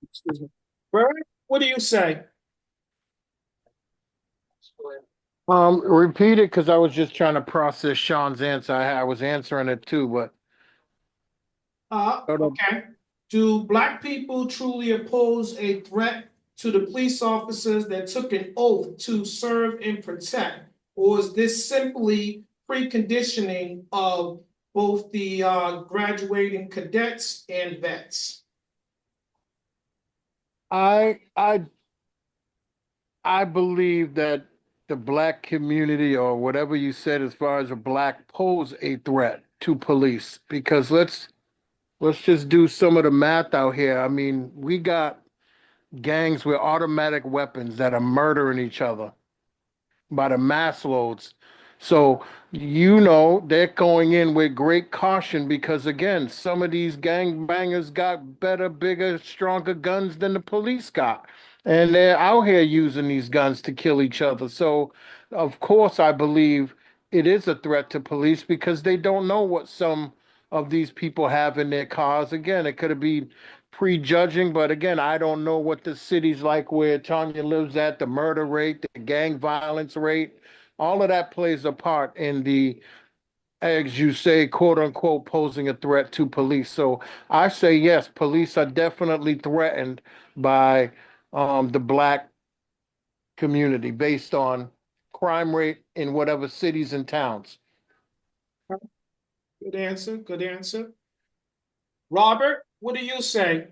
Excuse me. Bird, what do you say? Repeat it because I was just trying to process Sean's answer. I was answering it too, but Okay. Do black people truly oppose a threat to the police officers that took an oath to serve and protect? Or is this simply preconditioning of both the graduating cadets and vets? I I I believe that the black community or whatever you said as far as a black pose a threat to police because let's just do some of the math out here. I mean, we got gangs with automatic weapons that are murdering each other by the mass loads. So, they're going in with great caution because, again, some of these gangbangers got better, bigger, stronger guns than the police got. And they're out here using these guns to kill each other. So, of course, I believe it is a threat to police because they don't know what some of these people have in their cars. Again, it could have been prejudging, but again, I don't know what the city's like where Tanya lives at, the murder rate, the gang violence rate, all of that plays a part in the, as you say, quote unquote, posing a threat to police. So I say yes, police are definitely threatened by the black community based on crime rate in whatever cities and towns. Good answer. Good answer. Robert, what do you say?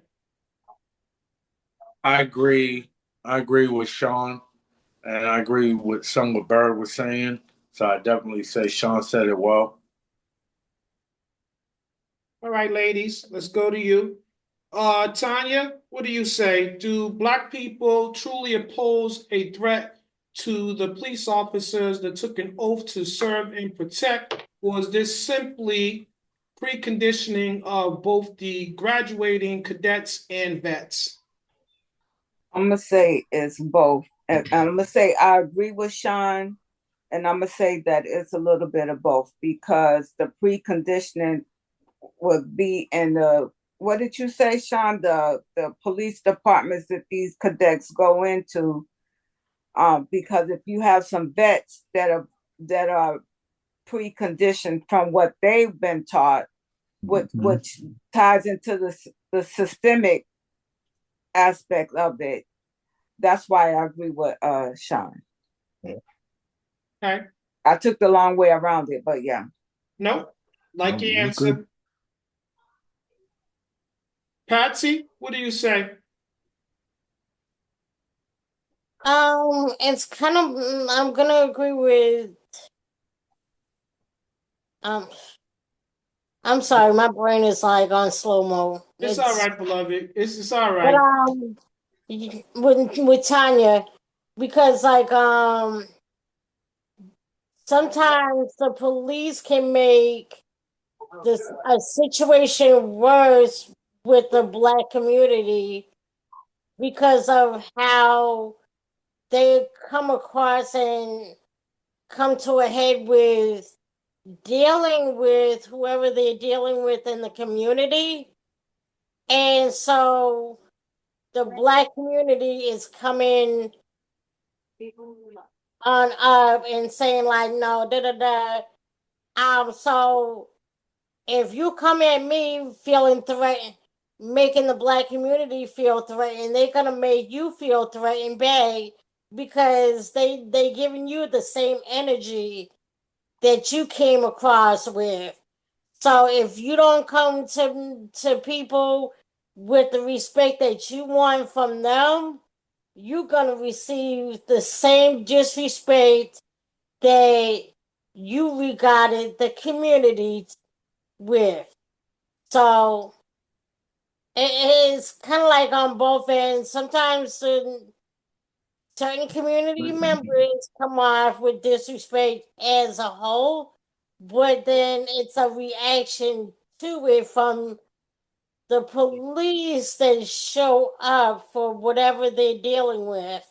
I agree. I agree with Sean, and I agree with some what Bird was saying. So I definitely say Sean said it well. All right, ladies, let's go to you. Tanya, what do you say? Do black people truly oppose a threat to the police officers that took an oath to serve and protect? Or is this simply preconditioning of both the graduating cadets and vets? I'm gonna say it's both. And I'm gonna say I agree with Sean, and I'm gonna say that it's a little bit of both because the preconditioning would be in the, what did you say, Sean? The police departments that these cadets go into. Because if you have some vets that are preconditioned from what they've been taught, Mhm. which ties into the systemic aspect of it. That's why I agree with Sean. Okay. I took the long way around it, but yeah. No, like No, your you're good. answer. Patsy, what do you say? It's kind of I'm gonna agree with um I'm sorry, my brain is like on slow mo. It's all It's right, beloved. It's all but right. with Tanya, because like sometimes the police can make this a situation worse with the black community because of how they come across and come to a head with dealing with whoever they're dealing with in the community. And so the black community is coming on up and saying like no da da da. So if you come at me feeling threatened, making the black community feel threatened, they're gonna make you feel threatened back because they giving you the same energy that you came across with. So if you don't come to people with the respect that you want from them, you're gonna receive the same disrespect that you regarded the community with. So it is kind of like on both ends. Sometimes certain community members come off with disrespect as a whole, but then it's a reaction to it from the police that show up for whatever they're dealing with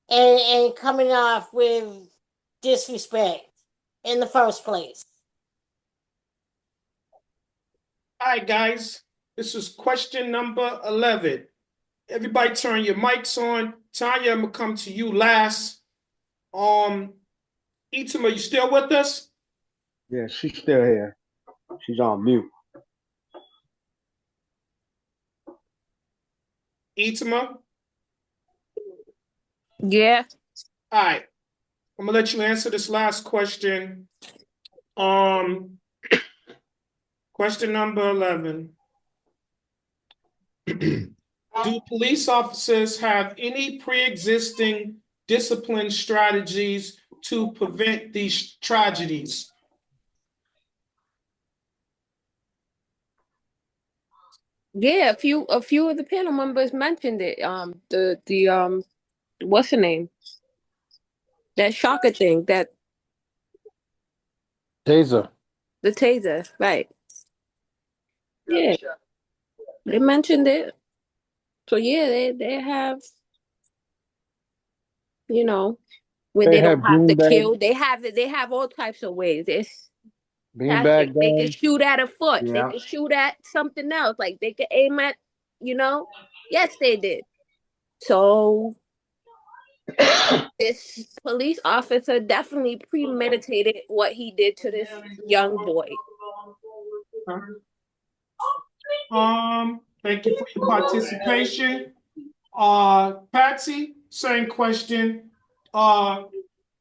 and coming off with disrespect in the first place. All right, guys. This is question number 11. Everybody turn your mics on. Tanya, I'm gonna come to you last. Itima, you still with us? Yeah, she's still here. She's on mute. Itima? Yeah. All right. I'm gonna let you answer this last question. Question number 11. Do police officers have any pre-existing discipline strategies to prevent these tragedies? Yeah, a few of the panel members mentioned it. The what's the name? That shocker thing, that Taser. the taser, right? Yeah, they mentioned it. So yeah, they have, you know, where They they have don't have to beanbag kill. They have all types of ways. It's tactic. beanbag They can guns. shoot at a foot. They Yeah. can shoot at something else. Like they can aim at, you know. Yes, they did. So this police officer definitely premeditated what he did to this young boy. Thank you for your participation. Patsy, same question.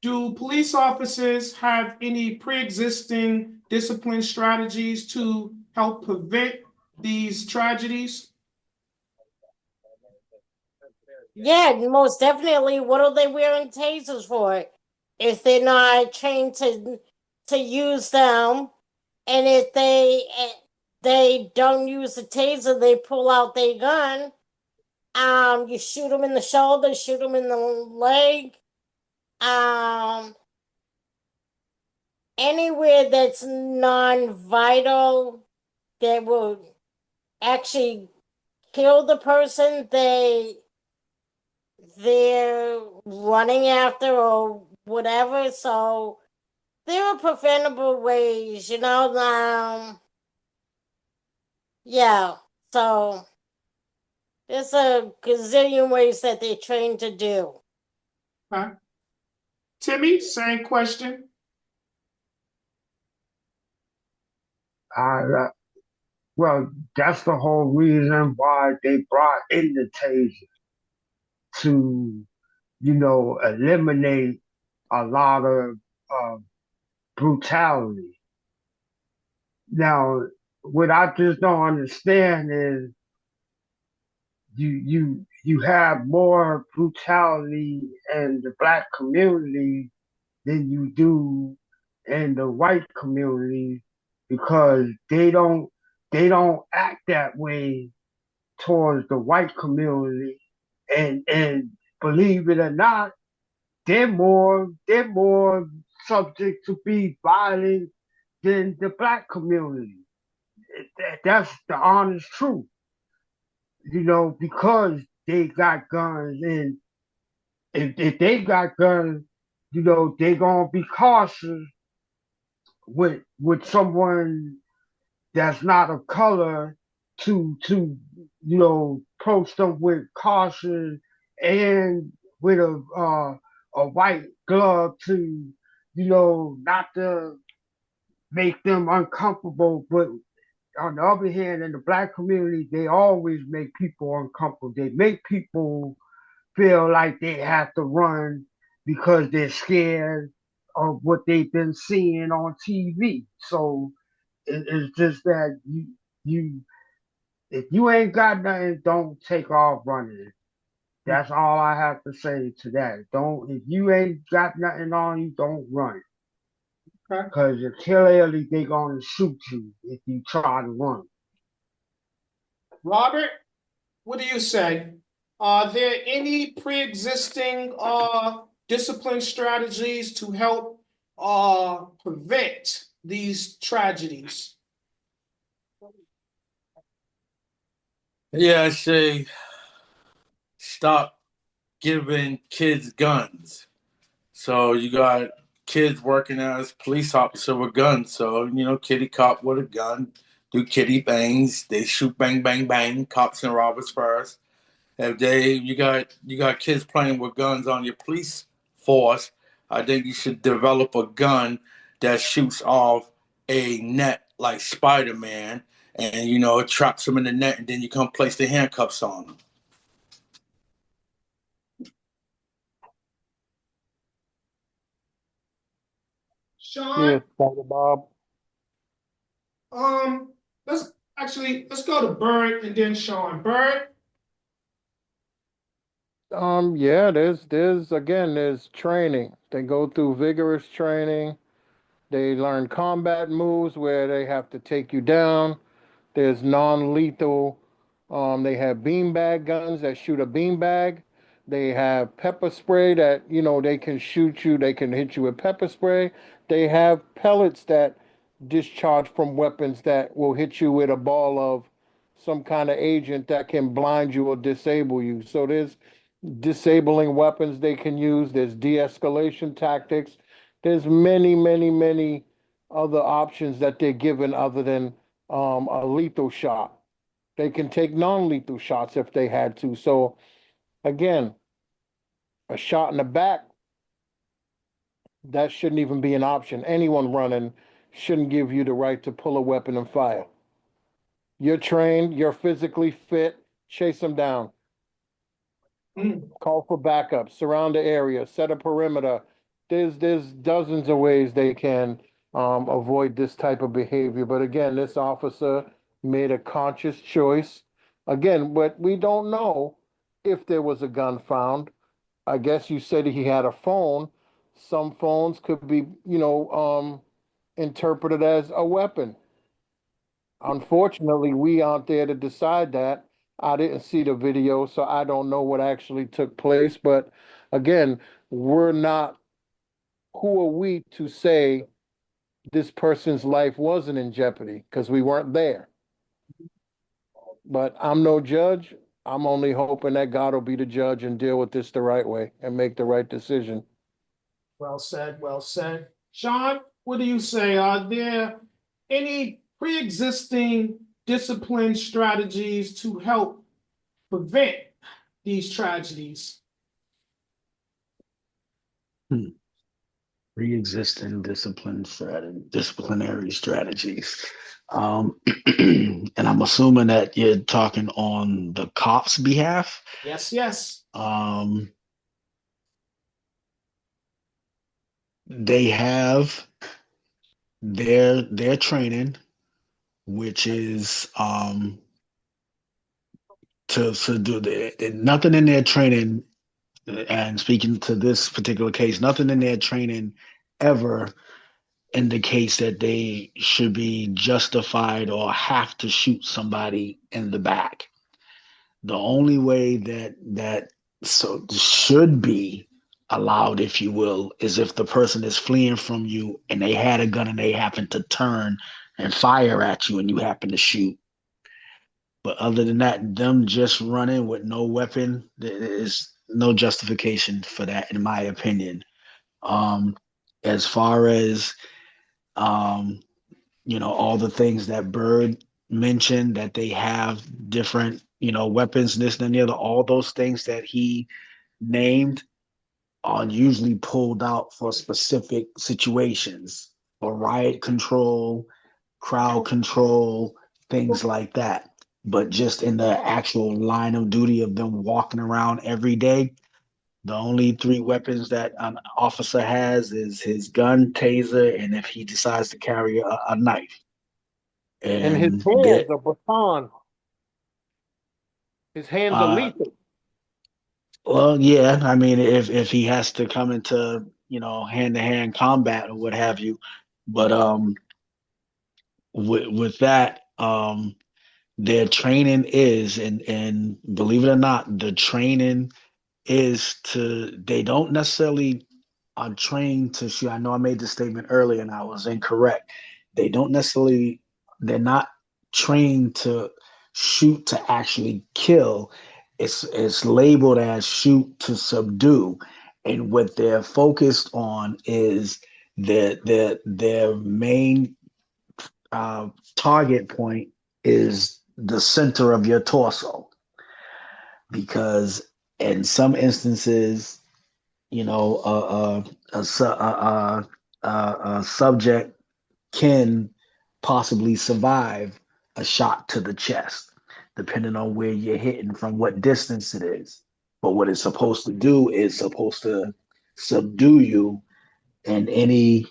Do police officers have any pre-existing discipline strategies to help prevent these tragedies? Yeah, most definitely. What are they wearing tasers for? If they're not trained to use them, and if they don't use the taser, they pull out their gun. You shoot them in the shoulder, shoot them in the leg. Um, Anywhere that's non-vital that will actually kill the person they're running after or whatever. So there are preventable ways, yeah. So there's a gazillion ways that they're trained to do. Okay. Timmy, same question. Well, that's the whole reason why they brought in the taser to, eliminate a lot of uh, brutality. Now, what I just don't understand is you have more brutality in the black community than you do in the white community because they don't act that way towards the white community and believe it or not they're more subject to be violent than the black community. That's the honest truth, because they got guns, and if they got guns, they gonna be cautious with someone that's not of color to approach them with caution and with a white glove to not to make them uncomfortable. But on the other hand, in the black community, they always make people uncomfortable. They make people feel like they have to run because they're scared of what they've been seeing on TV. So it's just that you if you ain't got nothing, don't take off running. That's all I have to say to that. Don't if you ain't got nothing on you, don't run. Okay. because clearly they're going to shoot you if you try to run. Robert, what do you say? Are there any pre-existing discipline strategies to help prevent these tragedies? Yeah, I say stop giving kids guns. So you got kids working as police officer with guns. So, kitty cop with a gun, do kitty things. They shoot bang bang bang, cops and robbers first. If you got kids playing with guns on your police force, I think you should develop a gun that shoots off a net like Spider-Man, and it traps them in the net, and then you come place the handcuffs on them. Sean, Yes, Dr. Bob. um, let's go to Bird and then Sean. Bird, Yeah, there's training. They go through vigorous training. They learn combat moves where they have to take you down. There's non-lethal. They have beanbag guns that shoot a beanbag. They have pepper spray that they can shoot you. They can hit you with pepper spray. They have pellets that discharge from weapons that will hit you with a ball of some kind of agent that can blind you or disable you. So there's disabling weapons they can use. There's de-escalation tactics. There's many, many, many other options that they're given other than a lethal shot. They can take non-lethal shots if they had to. So again, a shot in the back, that shouldn't even be an option. Anyone running shouldn't give you the right to pull a weapon and fire. You're trained, you're physically fit, chase them down. Call for backup, surround the area, set a perimeter. There's dozens of ways they can avoid this type of behavior. But again, this officer made a conscious choice. Again, but we don't know if there was a gun found. I guess you said he had a phone. Some phones could be, interpreted as a weapon. Unfortunately, we aren't there to decide that. I didn't see the video, so I don't know what actually took place. But again, we're not, who are we to say this person's life wasn't in jeopardy? Because we weren't there. But I'm no judge. I'm only hoping that God will be the judge and deal with this the right way and make the right decision. well said, well said. Sean, what do you say? Are there any pre-existing discipline strategies to help prevent these tragedies? Hmm. Pre-existing disciplinary strategies. And I'm assuming that you're talking on the cops' behalf. Yes, yes. They have their training, which is to do nothing in their training. And speaking to this particular case, nothing in their training ever indicates that they should be justified or have to shoot somebody in the back. The only way that so should be allowed, if you will, is if the person is fleeing from you and they had a gun and they happen to turn and fire at you and you happen to shoot. But other than that, them just running with no weapon, there is no justification for that, in my opinion. Um, as far as um, all the things that Bird mentioned, that they have different, weapons, this and the other, all those things that he named are usually pulled out for specific situations, for riot control, crowd control, things like that. But just in the actual line of duty of them walking around every day, the only three weapons that an officer has is his gun, taser, and if he decides to carry a knife. And his And hands that, are baton. His hands are uh, lethal. well, yeah, I mean, if he has to come into hand to hand combat or what have you, But with that, their training is, and believe it or not, the training is to, they don't necessarily are trained to shoot. I know I made this statement earlier and I was incorrect. They don't necessarily, they're not trained to shoot to actually kill. It's labeled as shoot to subdue. And what they're focused on is their main target point is the center of your torso. Because in some instances, you know, a subject can possibly survive a shot to the chest, depending on where you're hitting from what distance it is. But what it's supposed to do is supposed to subdue you in any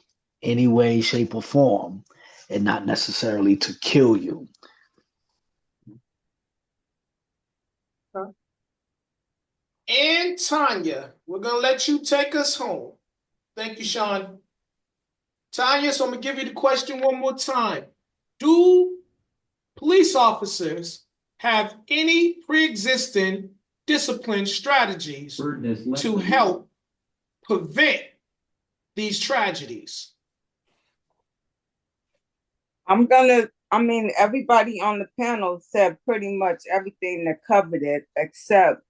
way, shape, or form, and not necessarily to kill you. And Tanya, we're gonna let you take us home. Thank you, Sean. Tanya, so I'm gonna give you the question one more time. Do police officers have any pre-existing discipline strategies to help prevent these tragedies? I mean, everybody on the panel said pretty much everything that covered it, except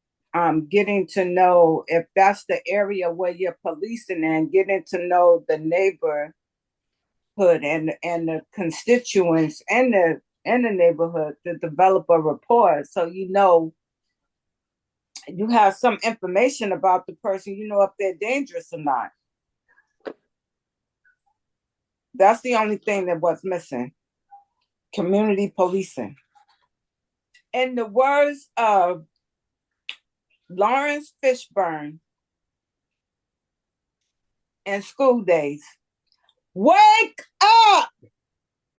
getting to know, if that's the area where you're policing in, getting to know the neighborhood and the constituents and the neighborhood to develop a rapport, so you know you have some information about the person, you know if they're dangerous or not. That's the only thing that was missing. Community policing. In the words of Lawrence Fishburne in School Days, wake up!